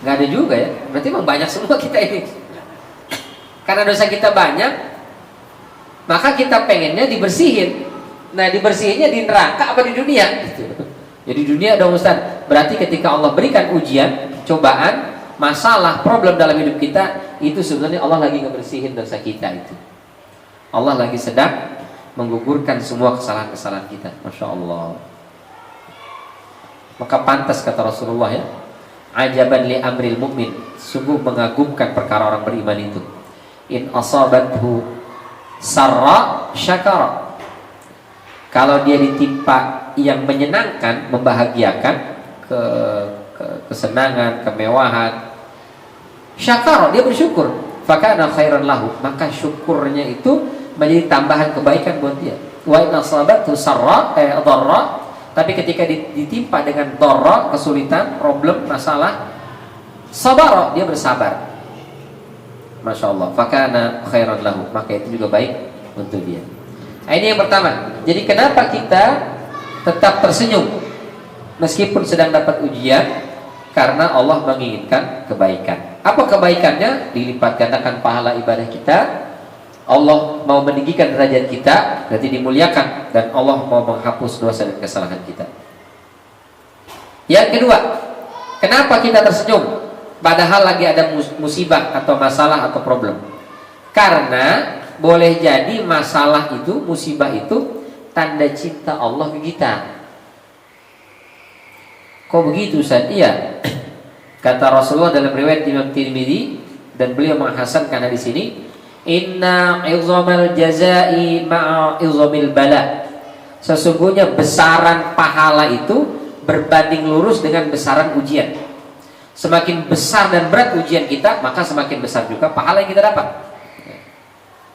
Nggak ada juga ya. Berarti memang banyak semua kita ini. Karena dosa kita banyak, maka kita pengennya dibersihin. Nah, dibersihinnya di neraka apa di dunia? Ya di dunia dong Ustaz. Berarti ketika Allah berikan ujian, cobaan, masalah, problem dalam hidup kita, itu sebenarnya Allah lagi ngebersihin dosa kita itu. Allah lagi sedang menggugurkan semua kesalahan-kesalahan kita. Masya Allah. Maka pantas kata Rasulullah ya, ajaban li amril mu'min, sungguh mengagumkan perkara orang beriman itu. In asabathu sarra syakara. Kalau dia ditimpa yang menyenangkan, membahagiakan, kesenangan, kemewahan, syakara, dia bersyukur. Fakana khairan lahu, maka syukurnya itu menjadi tambahan kebaikan buat dia. Wa in asabathu sarra dharra, tapi ketika ditimpa dengan dharra, kesulitan, problem, masalah, sabar, dia bersabar. Masya Allah. Fakana khairan lahu, maka itu juga baik untuk dia. Nah, ini yang pertama. Jadi kenapa kita tetap tersenyum meskipun sedang dapat ujian? Karena Allah menginginkan kebaikan. Apa kebaikannya? Dilipat gandakan pahala ibadah kita. Allah mau meninggikan derajat kita, berarti dimuliakan, dan Allah mau menghapus dosa dan kesalahan kita. Yang kedua, kenapa kita tersenyum padahal lagi ada musibah atau masalah atau problem? Karena boleh jadi masalah itu, musibah itu tanda cinta Allah ke kita. Kok begitu Ustaz? Iya. Kata Rasulullah dalam riwayat Imam Tirmidzi, dan beliau menghasankan hadis ini, inna izamal jazai ma'a izamil bala. Sesungguhnya besaran pahala itu berbanding lurus dengan besaran ujian. Semakin besar dan berat ujian kita, maka semakin besar juga pahala yang kita dapat.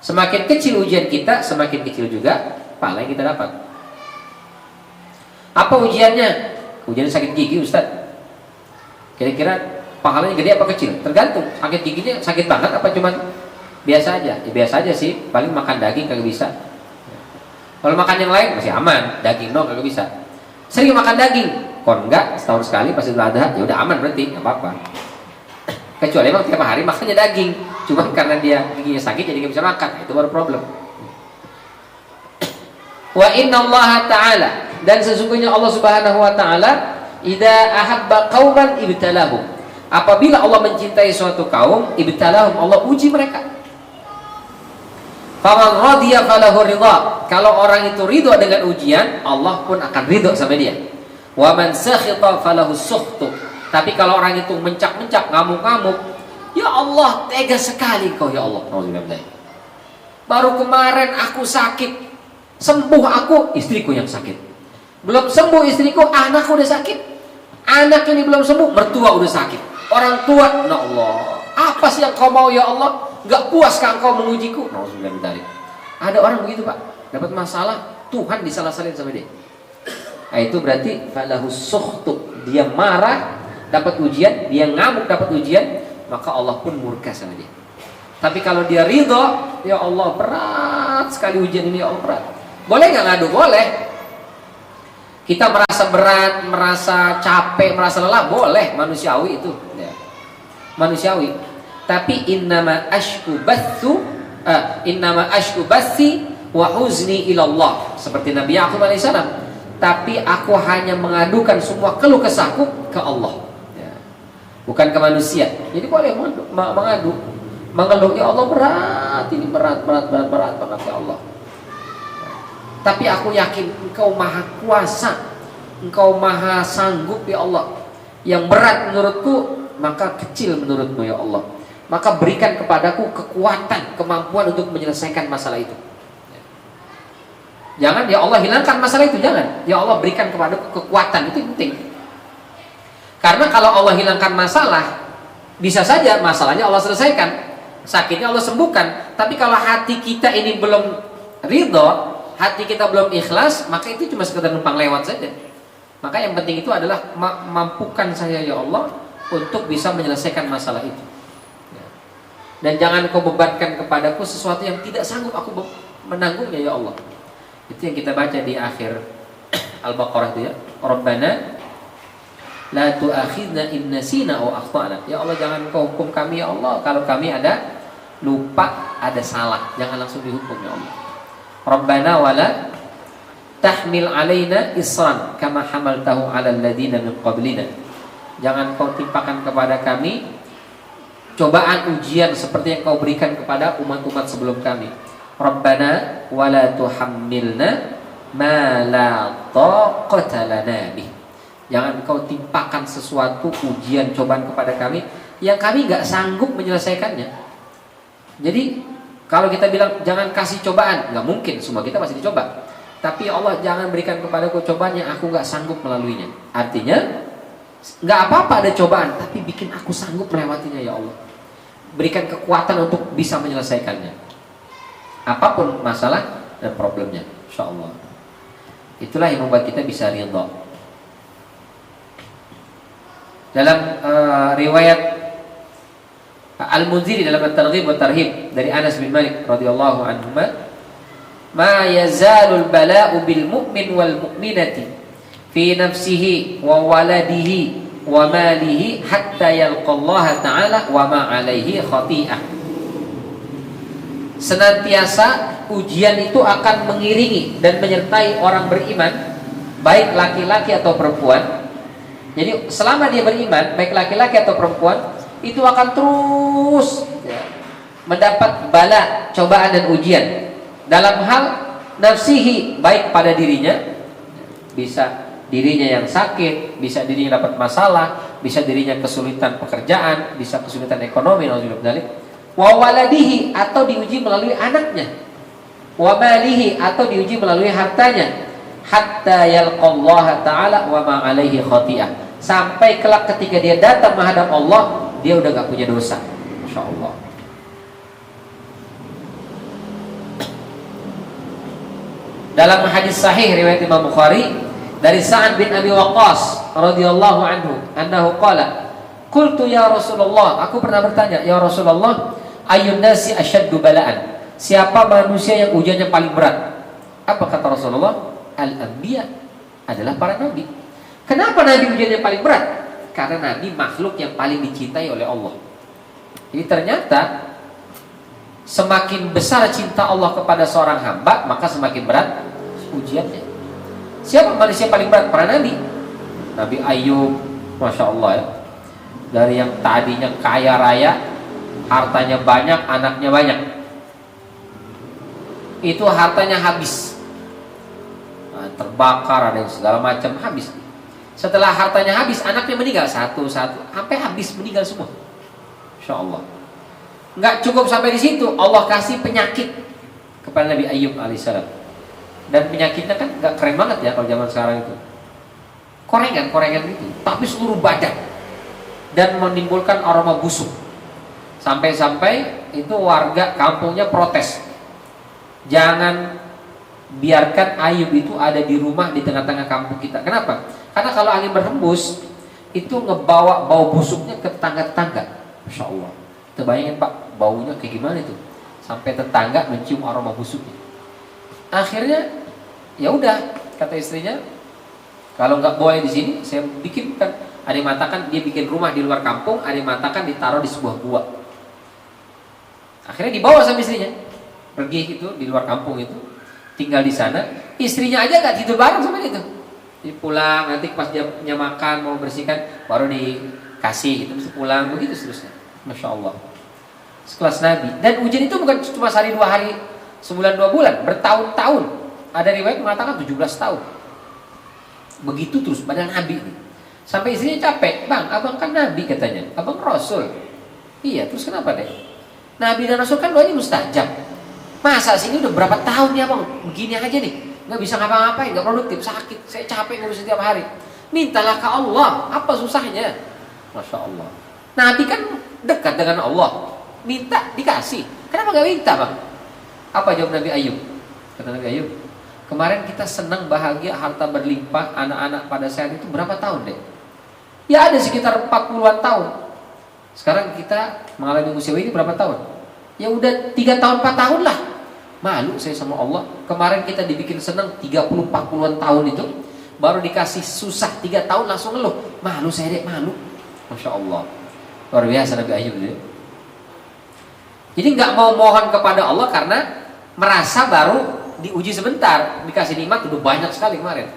Semakin kecil ujian kita, semakin kecil juga pahala yang kita dapat. Apa ujiannya? Ujiannya sakit gigi Ustaz. Kira-kira pahalanya gede apa kecil? Tergantung. Sakit giginya sakit banget apa cuman biasa aja? Ya biasa aja sih. Paling makan daging kagak bisa. Kalau makan yang lain masih aman. Daging dong kagak bisa. Sering makan daging, kon enggak setahun sekali pas Idul Adha, ya udah aman berarti, nggak apa-apa. Kecuali emang tiap hari makannya daging, cuman karena dia giginya sakit jadi nggak bisa makan, itu baru problem. Wa inna Allah Ta'ala, dan sesungguhnya Allah Subhanahu Wa Ta'ala, idza ahabba qauman ibtalahum, apabila Allah mencintai suatu kaum, ibtalahum, Allah uji mereka. Faman radiya falahu ridha, kalau orang itu ridho dengan ujian, Allah pun akan ridho sama dia. Wa man sakhita falahu sukhtu, tapi kalau orang itu mencak-mencak, ngamuk-ngamuk, ya Allah tega sekali kau ya Allah. Baru kemarin aku sakit, sembuh aku, istriku yang sakit. Belum sembuh istriku, anakku udah sakit. Anak ini belum sembuh, mertua udah sakit. Orang tua, ya Allah, apa sih yang kau mau ya Allah? Gak puaskah engkau mengujiku? Ada orang begitu Pak, dapat masalah, Tuhan disalah-salahin sama dia. Nah, itu berarti falahu sukhtu, dia marah dapat ujian, dia ngamuk dapat ujian, maka Allah pun murka sama dia. Tapi kalau dia ridho, ya Allah berat sekali ujian ini, ya Allah berat. Boleh nggak ngadu? Boleh. Kita merasa berat, merasa capek, merasa lelah, boleh, manusiawi itu. Ya. Manusiawi. Tapi innama ashku bathi wa huzni ilallah, seperti Nabi Ya'qub alaihissalam. Tapi aku hanya mengadukan semua keluh kesahku ke Allah, ya. Bukan ke manusia. Jadi boleh mengadu, mengeluh, ya Allah berat, ini berat banget ya Allah. Tapi aku yakin Engkau maha kuasa, Engkau maha sanggup ya Allah. Yang berat menurutku, maka kecil menurutmu ya Allah. Maka berikan kepadaku kekuatan, kemampuan untuk menyelesaikan masalah itu. Jangan ya Allah hilangkan masalah itu, jangan. Ya Allah berikan kepadaku kekuatan, itu penting. Karena kalau Allah hilangkan masalah, bisa saja masalahnya Allah selesaikan, sakitnya Allah sembuhkan. Tapi kalau hati kita ini belum ridho, hati kita belum ikhlas, maka itu cuma sekedar numpang lewat saja. Maka yang penting itu adalah mampukan saya ya Allah untuk bisa menyelesaikan masalah itu. Dan jangan kau bebankan kepadaku sesuatu yang tidak sanggup aku menanggungnya ya Allah. Itu yang kita baca di akhir Al-Baqarah itu ya. Rabbana la tu'akhidna in nasina aw akhtana. Ya Allah jangan kau hukum kami ya Allah kalau kami ada lupa, ada salah. Jangan langsung dihukum ya Allah. Rabbana wala tahmil alaina isran kama hamaltahu 'alal ladina min qablina. Jangan kau timpakan kepada kami cobaan ujian seperti yang kau berikan kepada umat-umat sebelum kami. Rabbana wala tuhammilna ma la taqata lana bih. Jangan kau timpakan sesuatu ujian cobaan kepada kami yang kami enggak sanggup menyelesaikannya. Jadi kalau kita bilang jangan kasih cobaan, enggak mungkin, semua kita pasti dicoba. Tapi Allah jangan berikan kepadaku cobaan yang aku enggak sanggup melaluinya. Artinya enggak apa-apa ada cobaan, tapi bikin aku sanggup melewatinya ya Allah. Berikan kekuatan untuk bisa menyelesaikannya. Apapun masalah dan problemnya, insyaallah. Itulah yang membuat kita bisa ridha. Dalam riwayat Al-Munziri dalam At-Targhib wa Tarhib dari Anas bin Malik radhiyallahu anhu, ma yazalul bala'u bil mu'min wal mu'minati fi nafsihi wa waladihi wa malihi hatta yalqallaha ta'ala wa ma 'alaihi khati'ah. Senantiasa ujian itu akan mengiringi dan menyertai orang beriman, baik laki-laki atau perempuan. Jadi selama dia beriman, baik laki-laki atau perempuan, itu akan terus mendapat bala, cobaan dan ujian dalam hal nafsihi, baik pada dirinya, bisa dirinya yang sakit, bisa dirinya dapat masalah, bisa dirinya kesulitan pekerjaan, bisa kesulitan ekonomi, wa waladihi, atau diuji melalui anaknya, wa malihi, atau diuji melalui hartanya, hatta yalqallaha ta'ala wa ma 'alaihi khati'ah, sampai kelak ketika dia datang menghadap Allah, dia udah gak punya dosa. Insyaallah. Dalam hadis sahih riwayat Imam Bukhari dari Sa'ad bin Abi Waqqas radhiyallahu anhu, annahu qala, qultu ya Rasulullah, aku pernah bertanya, ya Rasulullah, ayyun nasi asyaddu bala'an, siapa manusia yang ujiannya paling berat? Apa kata Rasulullah? Al-anbiya, adalah para nabi. Kenapa nabi ujiannya paling berat? Karena nabi makhluk yang paling dicintai oleh Allah. Jadi ternyata semakin besar cinta Allah kepada seorang hamba, maka semakin berat ujiannya. Siapa manusia paling berat? Para nabi. Nabi Ayub, Masya Allah ya, dari yang tadinya kaya raya, hartanya banyak, anaknya banyak, itu hartanya habis, terbakar, ada yang segala macam, habis. Setelah hartanya habis, anaknya meninggal satu-satu, sampai habis, meninggal semua. Insya Allah. Nggak cukup sampai di situ, Allah kasih penyakit kepada Nabi Ayub alaihissalam. Dan penyakitnya kan nggak keren banget ya kalau zaman sekarang itu. Korengan gitu, tapi seluruh badan, dan menimbulkan aroma busuk. Sampai-sampai itu warga kampungnya protes. Jangan biarkan Ayub itu ada di rumah di tengah-tengah kampung kita. Kenapa? Karena kalau angin berhembus, itu ngebawa bau busuknya ke tetangga-tetangga. Masya Allah. Kita bayangin Pak, baunya kayak gimana itu? Sampai tetangga mencium aroma busuknya. Akhirnya Ya udah, kata istrinya, kalau nggak boleh di sini, saya bikinkan. Ada yang mengatakan dia bikin rumah di luar kampung, ada yang mengatakan ditaruh di sebuah gua. Akhirnya dibawa sama istrinya, pergi itu di luar kampung itu, tinggal di sana. Istrinya aja nggak tidur bareng sama dia tuh. Dia pulang, nanti pas dia makan mau bersihkan, baru dikasih, itu mesti pulang, begitu seterusnya. Masya Allah. Sekelas Nabi. Dan ujian itu bukan cuma sehari 2 hari, sebulan 2 bulan, bertahun-tahun. Ada riwayat mengatakan 17 tahun. Begitu terus, padahal Nabi. Sampai istrinya capek, bang, abang kan Nabi katanya, abang Rasul. Iya, terus kenapa deh? Nabi dan Rasul kan doanya mustajab. Masa sini udah berapa tahun ya bang, begini aja nih, nggak bisa ngapa-ngapain, nggak produktif, sakit, saya capek ngurus setiap hari. Mintalah ke Allah, apa susahnya? Masya Allah. Nabi kan dekat dengan Allah, minta dikasih. Kenapa nggak minta bang? Apa jawab Nabi Ayub? Kata Nabi Ayub, kemarin kita senang bahagia harta berlimpah, anak-anak pada saat itu berapa tahun deh? Ya ada sekitar 40-an tahun. Sekarang kita mengalami usia ini berapa tahun? Ya udah 3 tahun 4 tahun lah. Malu saya sama Allah. Kemarin kita dibikin senang 30-40-an tahun itu, baru dikasih susah 3 tahun langsung ngeluh. Malu saya deh, malu. Masya Allah. Luar biasa Nabi Ayub itu. Jadi nggak mau mohon kepada Allah karena merasa baru diuji sebentar, dikasih nikmat udah banyak sekali kemarin.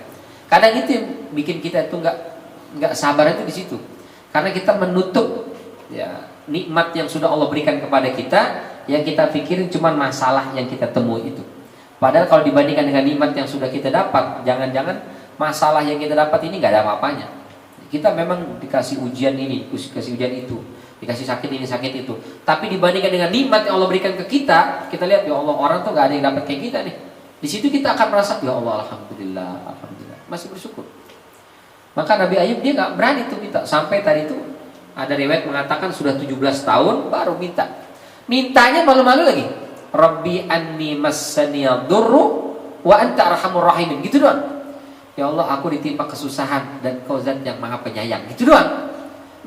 Kadang itu yang bikin kita itu nggak sabar itu di situ. Karena kita menutup ya nikmat yang sudah Allah berikan kepada kita, yang kita pikirin cuma masalah yang kita temui itu. Padahal kalau dibandingkan dengan nikmat yang sudah kita dapat, jangan-jangan masalah yang kita dapat ini nggak ada apa-apanya. Kita memang dikasih ujian ini, dikasih ujian itu, dikasih sakit ini, sakit itu. Tapi dibandingkan dengan nikmat yang Allah berikan ke kita lihat ya Allah, orang tuh nggak ada yang dapat kayak kita nih. Di situ kita akan merasa ya Allah, alhamdulillah, alhamdulillah, masih bersyukur. Maka Nabi Ayub dia nggak berani tuh minta. Sampai tadi itu ada riwayat mengatakan sudah 17 tahun baru minta. Mintanya malu-malu lagi. Rabbi anni massaniyad durru wa anta arhamur rahimin. Gitu doang. Ya Allah, aku ditimpa kesusahan dan Kau Zat yang Maha Penyayang. Gitu doang.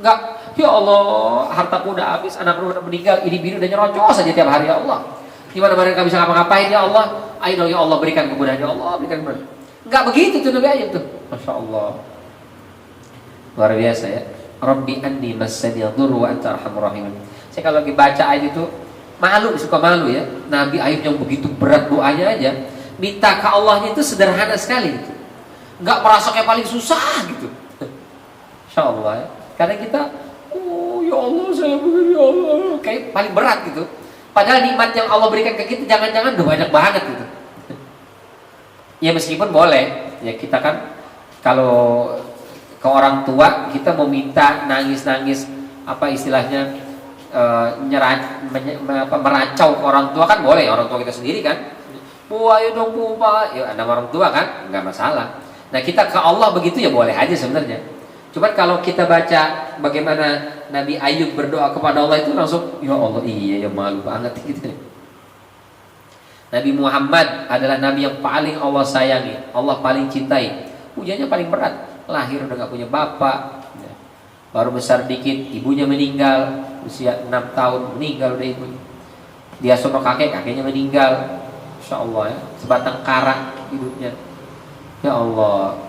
Enggak, ya Allah, hartaku udah habis, anakku udah meninggal, ini bini udah nyerocos saja tiap hari ya Allah. Gimana mereka bisa ngapa-ngapain ya Allah? Ayo ya Allah, berikan kemudahan ya Allah, berikan kemudahan. Enggak begitu tuh Nabi Ayub tuh. Masya Allah. Luar biasa ya. Rabbi anni massaniyad durru wa anta arhamur rahimin. Saya kalau lagi baca ayat itu malu, suka malu ya. Nabi Ayub yang begitu berat doanya aja, minta ke Allahnya itu sederhana sekali gitu. Enggak merasa kayak paling susah gitu. Insya Allah ya. Karena kita, oh ya Allah saya begini ya Allah, kayak paling berat gitu. Padahal nikmat yang Allah berikan ke kita jangan-jangan udah banyak banget gitu. Ya meskipun boleh, ya kita kan kalau ke orang tua kita mau minta nangis-nangis apa istilahnya meracau ke orang tua kan boleh, orang tua kita sendiri kan. Bu ayo dong bu pak, ya ada orang tua kan, nggak masalah. Nah kita ke Allah begitu ya boleh aja sebenarnya. Cuman kalau kita baca bagaimana Nabi Ayub berdoa kepada Allah itu langsung ya Allah iya ya malu banget gitu. Nabi Muhammad adalah Nabi yang paling Allah sayangi, Allah paling cintai. Ujiannya paling berat, lahir udah gak punya bapak, baru besar dikit ibunya meninggal, usia 6 tahun meninggal udah ibunya. Dia sono kakeknya meninggal, Insya Allah ya, sebatang kara hidupnya. Ya Allah,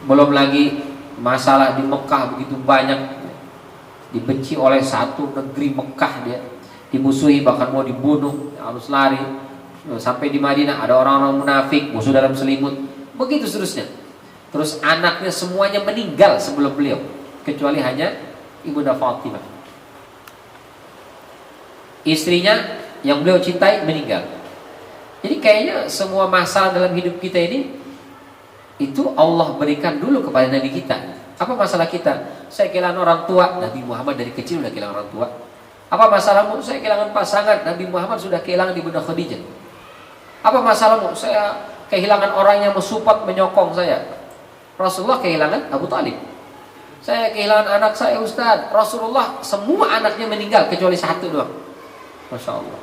belum lagi masalah di Mekah begitu banyak, dibenci oleh satu negeri Mekah, dia dimusuhi bahkan mau dibunuh, harus lari. Sampai di Madinah ada orang-orang munafik, musuh dalam selimut, begitu seterusnya. Terus anaknya semuanya meninggal sebelum beliau, kecuali hanya Ibunda Fatimah, istrinya yang beliau cintai meninggal. Jadi kayaknya semua masalah dalam hidup kita ini itu Allah berikan dulu kepada Nabi kita. Apa masalah kita? Saya kehilangan orang tua. Nabi Muhammad dari kecil sudah kehilangan orang tua. Apa masalahmu? Saya kehilangan pasangan. Nabi Muhammad sudah kehilangan Ibunda Khadijah. Apa masalahmu? Saya kehilangan orang yang mensupport, menyokong saya. Rasulullah kehilangan Abu Talib. Saya kehilangan anak saya Ustaz. Rasulullah semua anaknya meninggal kecuali satu doang. Masya Allah.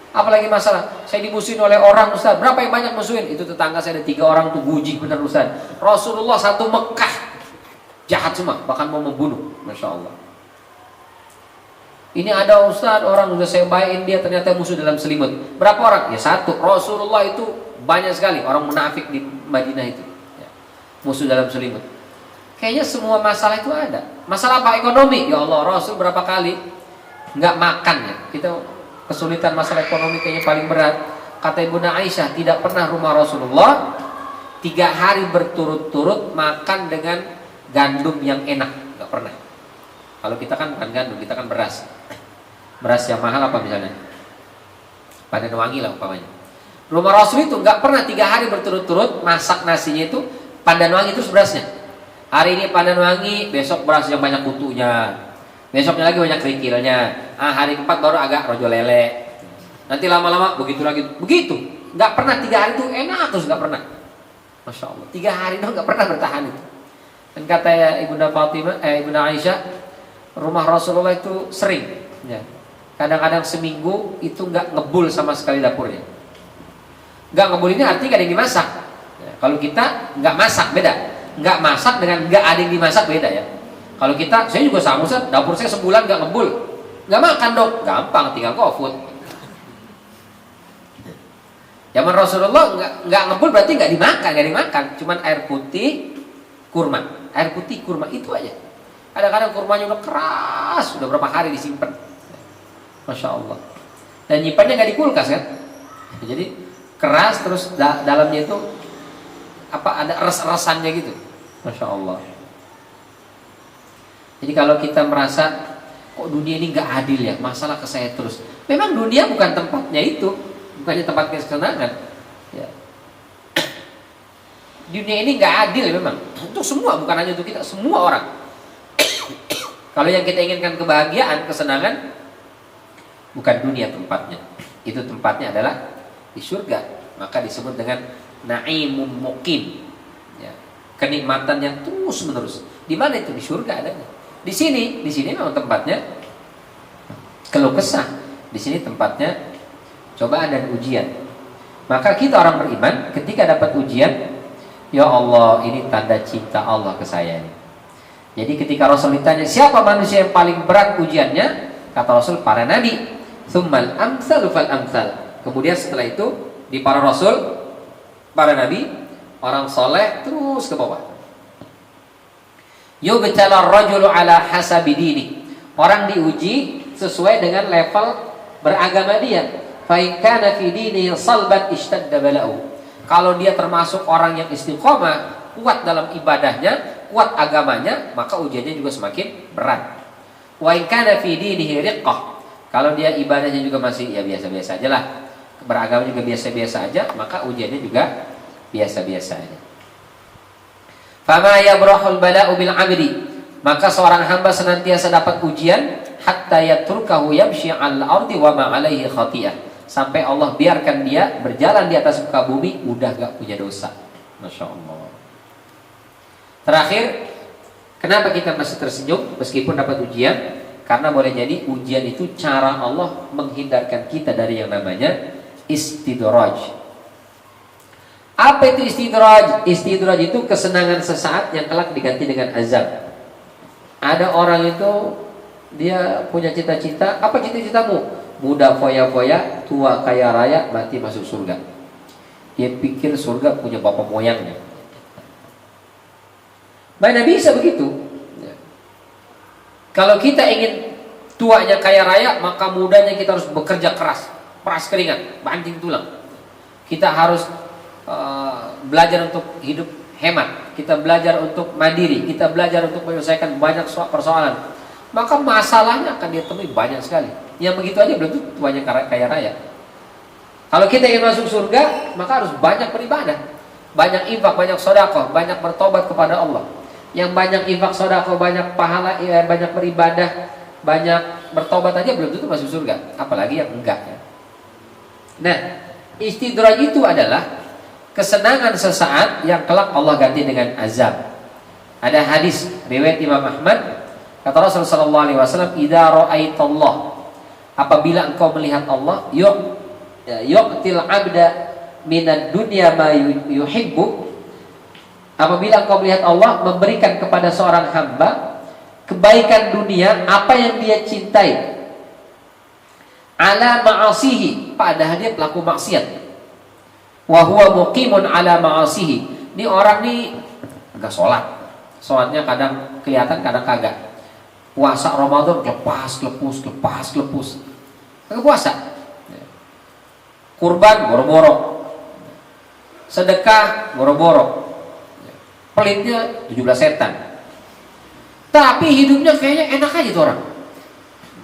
Apalagi masalah saya dimusuhin oleh orang Ustaz. Berapa yang banyak musuhin? Itu tetangga saya ada 3 orang tuh bujik benar Ustaz. Rasulullah satu Mekah jahat semua, bahkan mau membunuh. Masya Allah. Ini ada Ustaz, orang udah saya bayain dia ternyata musuh dalam selimut. Berapa orang? Ya satu. Rasulullah itu Banyak sekali orang munafik di Madinah itu, ya. Musuh dalam selimut. Kayaknya semua masalah itu ada. Masalah apa? Ekonomi. Ya Allah, Rasul berapa kali nggak makan ya. Kita kesulitan masalah ekonomi kayaknya paling berat. Kata Ibunda Aisyah, tidak pernah rumah Rasulullah 3 hari berturut-turut makan dengan gandum yang enak. Nggak pernah. Kalau kita kan bukan gandum, kita kan beras. Beras yang mahal apa misalnya? Pandan wangi lah umpamanya. Rumah Rasul itu nggak pernah 3 hari berturut-turut masak nasinya itu pandan wangi terus berasnya. Hari ini pandan wangi, besok beras yang banyak kutunya, besoknya lagi banyak kerikilnya. Hari keempat baru agak rojo lele. Nanti lama-lama begitu lagi, begitu. Nggak pernah 3 hari itu enak terus, nggak pernah. Masya Allah, 3 hari itu nggak pernah bertahan itu. Dan kata Ibunda Fatimah, Ibunda Aisyah, rumah Rasulullah itu sering, ya. Kadang-kadang seminggu itu nggak ngebul sama sekali dapurnya. Nggak ngebul ini artinya nggak ada yang dimasak. Ya, kalau kita nggak masak beda. Nggak masak dengan nggak ada yang dimasak beda ya. Kalau kita, saya juga sama Ustaz, dapur saya sebulan nggak ngebul, nggak makan dong, gampang tinggal GoFood. Zaman Rasulullah nggak ngebul berarti nggak dimakan, cuman air putih kurma, air putih kurma itu aja. Kadang-kadang kurmanya udah keras, udah berapa hari disimpan, Masya Allah. Dan nyimpannya nggak di kulkas kan, jadi keras terus dalamnya itu apa ada res-resannya gitu, Masya Allah. Jadi kalau kita merasa kok dunia ini nggak adil ya, masalah ke saya terus. Memang dunia bukan tempatnya itu, bukannya tempat kesenangan. Ya. Dunia ini nggak adil memang untuk semua, bukan hanya untuk kita, semua orang. Kalau yang kita inginkan kebahagiaan, kesenangan, bukan dunia tempatnya. Itu tempatnya adalah di surga. Maka disebut dengan naimum muqim. Ya. Kenikmatan yang terus menerus. Di mana itu? Di surga adanya. Di sini memang tempatnya keluh kesah. Di sini tempatnya cobaan dan ujian. Maka kita orang beriman ketika dapat ujian, ya Allah, ini tanda cinta Allah ke saya ini. Jadi ketika Rasul ditanya siapa manusia yang paling berat ujiannya, kata Rasul para nabi. Tsummal amsal fal amsal. Kemudian setelah itu di para Rasul, para nabi, orang soleh terus ke bawah. Yubtala ar-rajulu ala hasabi dini. Orang diuji sesuai dengan level beragama dia. Fa in kana fi dinihi salban ishtadda bala'u. Kalau dia termasuk orang yang istiqomah, kuat dalam ibadahnya, kuat agamanya, maka ujiannya juga semakin berat. Wa in kana fi dinihi riqqah. Kalau dia ibadahnya juga masih ya biasa-biasa aja lah, beragama juga biasa-biasa aja, maka ujiannya juga biasa-biasa aja. Fama yabrahul bala'u bil 'abdi. Maka seorang hamba senantiasa dapat ujian hatta yatrukahu yamshi 'alal ardi wa ma 'alaihi khati'ah. Sampai Allah biarkan dia berjalan di atas muka bumi udah gak punya dosa. Masya Allah. Terakhir, kenapa kita masih tersenyum meskipun dapat ujian? Karena boleh jadi ujian itu cara Allah menghindarkan kita dari yang namanya istidraj. Apa itu istidraj? Istidraj itu kesenangan sesaat yang kelak diganti dengan azab. Ada orang itu dia punya cita-cita. Apa cita-citamu? Muda foya-foya, tua kaya raya, mati masuk surga. Dia pikir surga punya bapak moyangnya. Mana bisa begitu? Kalau kita ingin tuanya kaya raya, maka mudanya kita harus bekerja keras, peras keringat, banting tulang. Kita harus belajar untuk hidup hemat, kita belajar untuk mandiri, kita belajar untuk menyelesaikan banyak persoalan. Maka masalahnya akan ditemui banyak sekali. Yang begitu aja belum tentu tuanya kaya raya. Kalau kita ingin masuk surga, maka harus banyak beribadah, banyak infak, banyak sedekah, banyak bertobat kepada Allah. Yang banyak infak, sedekah, banyak pahala, banyak beribadah, banyak bertobat aja belum tentu masuk surga, apalagi yang enggak ya. Nah, istidraj itu adalah kesenangan sesaat yang kelak Allah ganti dengan azab. Ada hadis riwayat Imam Ahmad, kata Rasulullah sallallahu alaihi wasallam, "Idza ra'aitallah," apabila engkau melihat Allah, yu'til 'abda minad dunya ma yuhibbu. Apabila engkau melihat Allah memberikan kepada seorang hamba kebaikan dunia apa yang dia cintai, ala ma'asihi, padahal dia pelaku maksiat. wa huwa muqimun ala ma'asihi. Ini orang nih enggak sholat. Sholatnya kadang kelihatan, kadang kagak. Puasa Ramadan lepas. Kagak puasa. Kurban boro-boro. Sedekah boro-boro. Pelitnya 17 setan. Tapi hidupnya kayaknya enak aja tuh orang.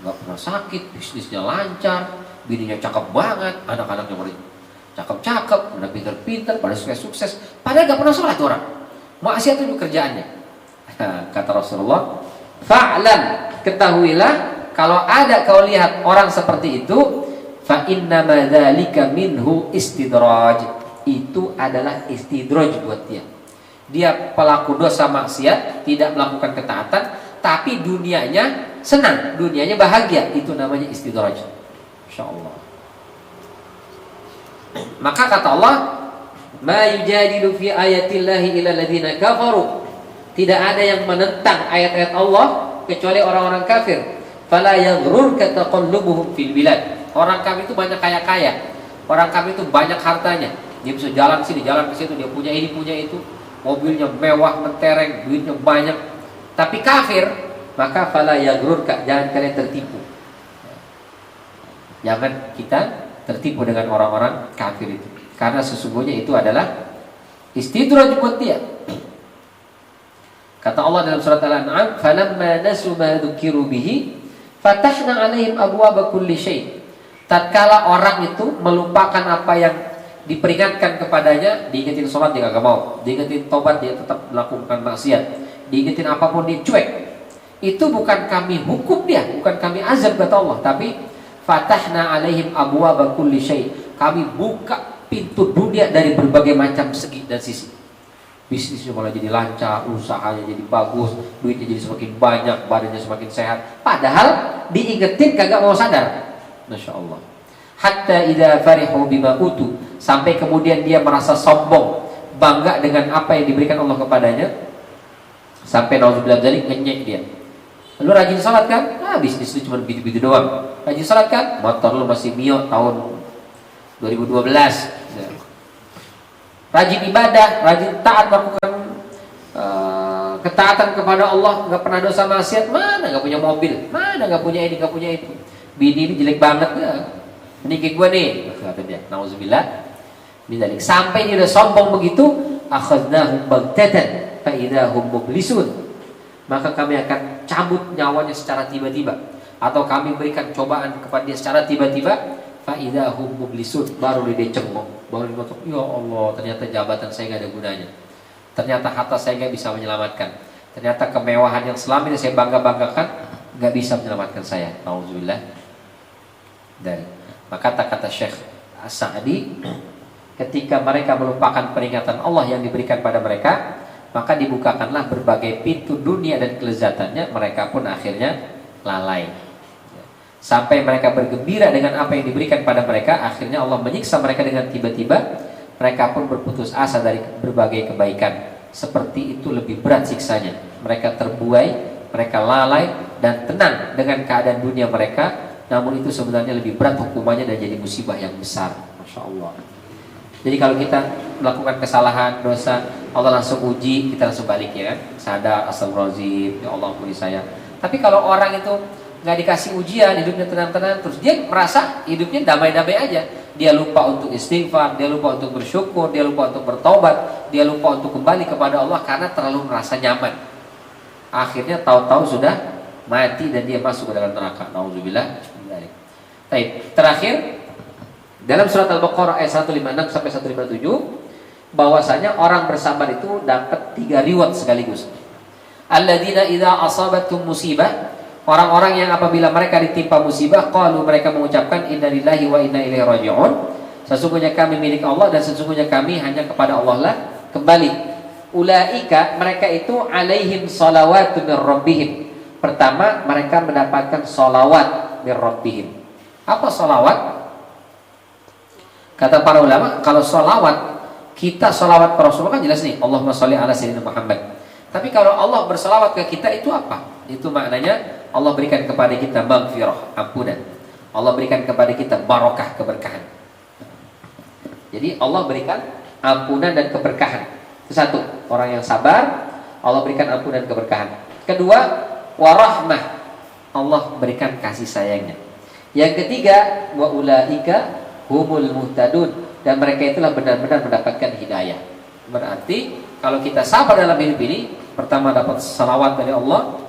Enggak pernah sakit, bisnisnya lancar, bininya cakep banget, anak-anaknya murid cakep-cakep, udah pinter-pinter, pada sukses-sukses. Padahal enggak pernah sholat tuh orang. Maksiat itu kerjaannya. Kata Rasulullah, fa'lam, ketahuilah kalau ada kau lihat orang seperti itu, fa innama dzalika minhu istidraj. Itu adalah istidraj buat dia. Dia pelaku dosa maksiat, tidak melakukan ketaatan, tapi dunianya senang, dunianya bahagia. Itu namanya istidraj. Insyaallah. Maka kata Allah, ma yujadilu fi ayatillahi illa alladziina kafaru. Tidak ada yang menentang ayat-ayat Allah kecuali orang-orang kafir. Fala yaghrurka taqallubuhum fil bilad. Orang kafir itu banyak kaya-kaya. Orang kafir itu banyak hartanya. Dia bisa jalan sini, jalan ke situ, dia punya ini, punya itu. Mobilnya mewah, mentereng, duitnya banyak. Tapi kafir, maka fala yaghrurka, jangan kalian tertipu. Jangan kita tertipu dengan orang-orang kafir itu. Karena sesungguhnya itu adalah istidraj buat dia. Kata Allah dalam surat Al-An'am, "Falamma nasu ma dzukiru bihi, fatahna 'alaihim abwaaba kulli syai'." Tatkala orang itu melupakan apa yang diperingatkan kepadanya, diingetin sholat dia enggak mau, diingetin tobat dia tetap melakukan maksiat, diingetin apapun dia cuek. Itu bukan kami hukum dia, bukan kami azab kata Allah, tapi fatahna 'alaihim abwaaba kulli syai'. Kami buka pintu dunia dari berbagai macam segi dan sisi. Bisnisnya malah jadi lancar, usahanya jadi bagus, duitnya jadi semakin banyak, badannya semakin sehat. Padahal diingetin kagak mau sadar. Masya Allah. Hatta idza farihu bima utu, sampai kemudian dia merasa sombong, bangga dengan apa yang diberikan Allah kepadanya, sampai nauzubillah dzalik ngenyek dia. Lu rajin salat kan? Bisnis lu cuma gitu-gitu doang. Rajin salat kan? Motor lu masih Mio tahun 2012. Rajin ibadah, rajin taat, melakukan ketaatan kepada Allah, nggak pernah dosa maksiat, mana nggak punya mobil, mana nggak punya ini, nggak punya itu. Bini ini jelek banget ya, menikah gue nih, kata dia. Nauzubillah. Bidzalik. Sampai dia udah sombong begitu, akhadnahum baghtatan fa idahum mublisun. Maka kami akan cabut nyawanya secara tiba-tiba, atau kami berikan cobaan kepada dia secara tiba-tiba. Faidahum mublisun, baru dia cengok, baru dia ngotot, ya Allah, ternyata jabatan saya gak ada gunanya, ternyata harta saya gak bisa menyelamatkan, ternyata kemewahan yang selama ini saya bangga-banggakan gak bisa menyelamatkan saya. Nauzubillah. Dan maka kata Syekh As-Sa'di, ketika mereka melupakan peringatan Allah yang diberikan pada mereka, maka dibukakanlah berbagai pintu dunia dan kelezatannya, mereka pun akhirnya lalai. Sampai mereka bergembira dengan apa yang diberikan pada mereka, akhirnya Allah menyiksa mereka dengan tiba-tiba. Mereka pun berputus asa dari berbagai kebaikan. Seperti itu lebih berat siksanya. Mereka terbuai, mereka lalai dan tenang dengan keadaan dunia mereka. Namun itu sebenarnya lebih berat hukumannya dan jadi musibah yang besar. Masya Allah. Jadi kalau kita melakukan kesalahan, dosa, Allah langsung uji, kita langsung balik ya kan. Sadar, astagfirullahaladzim, ya Allah ampuni saya. Tapi kalau orang itu nggak dikasih ujian, hidupnya tenang-tenang, terus dia merasa hidupnya damai-damai aja. Dia lupa untuk istighfar, dia lupa untuk bersyukur, dia lupa untuk bertobat, dia lupa untuk kembali kepada Allah karena terlalu merasa nyaman. Akhirnya tahu-tahu sudah mati dan dia masuk ke dalam neraka. Nauzubillah. Baik, terakhir dalam surat Al-Baqarah ayat 156 sampai 157, bahwasanya orang bersabar itu dapat 3 reward sekaligus. Alladzina idza asabatum musibah, orang-orang yang apabila mereka ditimpa musibah, qalu, mereka mengucapkan innalillahi wa inna ilaihi raji'un. Sesungguhnya kami milik Allah dan sesungguhnya kami hanya kepada Allah lah kembali. Ulaika, mereka itu alaihim salawatu mir rabbihim. Pertama, mereka mendapatkan salawat mir rabbihim. Apa salawat? Kata para ulama, kalau salawat, kita salawat ke Rasulullah kan jelas nih, Allahumma sholli ala sayyidina Muhammad. Tapi kalau Allah bersalawat ke kita itu apa? Itu maknanya Allah berikan kepada kita maghfirah, ampunan. Allah berikan kepada kita barokah, keberkahan. Jadi Allah berikan ampunan dan keberkahan. Itu satu, orang yang sabar, Allah berikan ampunan dan keberkahan. Kedua, warahmah, Allah berikan kasih sayangnya. Yang ketiga, wa ulaika humul muhtadun, dan mereka itulah benar-benar mendapatkan hidayah. Berarti kalau kita sabar dalam hidup ini, pertama dapat salawat dari Allah,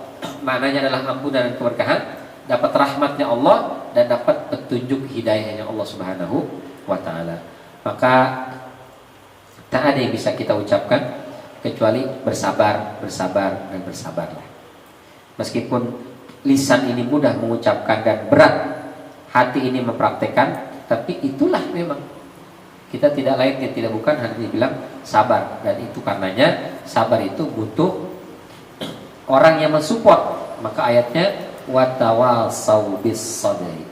maknanya adalah ampunan dan keberkahan, dapat rahmatnya Allah, dan dapat petunjuk hidayahnya Allah Subhanahu wa ta'ala. Maka tak ada yang bisa kita ucapkan kecuali bersabar, bersabar, dan bersabarlah. Meskipun lisan ini mudah mengucapkan dan berat hati ini mempraktekkan, tapi itulah memang kita tidak lain dan tidak bukan hanya dibilang sabar. Dan itu karenanya sabar itu butuh orang yang mensupport. Maka ayatnya watawasau bis sabri.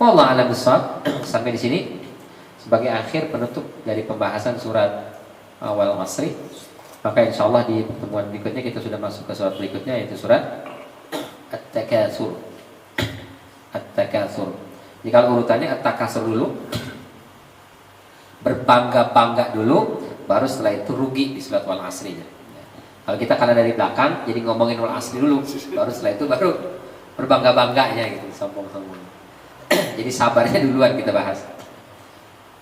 Wallahu a'lam bishawab. Sampai di sini sebagai akhir penutup dari pembahasan surat Wal Asri. Maka insyaallah di pertemuan berikutnya kita sudah masuk ke surat berikutnya, yaitu surat At-Takatsur. At-Takatsur. Jadi kalau urutannya At-Takatsur dulu, berbangga-bangga dulu, baru setelah itu rugi di surat Wal Asri-nya. Kalau kita karena dari belakang, jadi ngomongin Wal Asri dulu, baru setelah itu baru berbangga-bangganya gitu, sombong-sombong. Jadi sabarnya duluan kita bahas.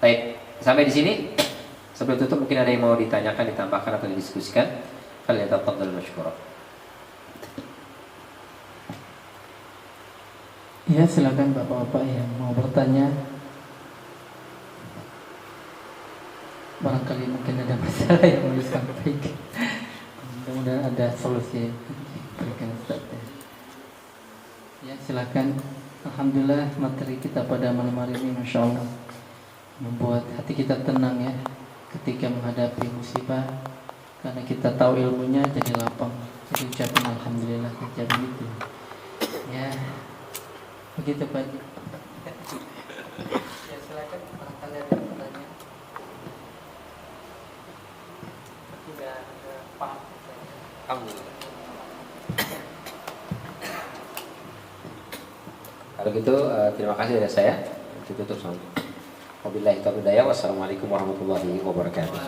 Baik, sampai di sini. Sebelum tutup mungkin ada yang mau ditanyakan, ditambahkan atau didiskusikan. Kalian tafadhal masykurah.
Ya, silakan bapak-bapak yang mau bertanya. Barangkali mungkin ada masalah yang mau disampaikan. Mudah-mudahan ada solusi berikan Ustaz. Ya, silakan. Alhamdulillah materi kita pada malam hari ini Masya Allah membuat hati kita tenang ya ketika menghadapi musibah, karena kita tahu ilmunya jadi lapang. Jadi ucapkan Alhamdulillah saja begitu. Ya, begitu Pak. Ya, silakan barangkali ada pertanyaan. Tidak ada paham.
Alhamdulillah. Kalau gitu terima kasih dari saya. Tutup sama. Wabillahi taufiq hidayah. Wassalamualaikum warahmatullahi wabarakatuh.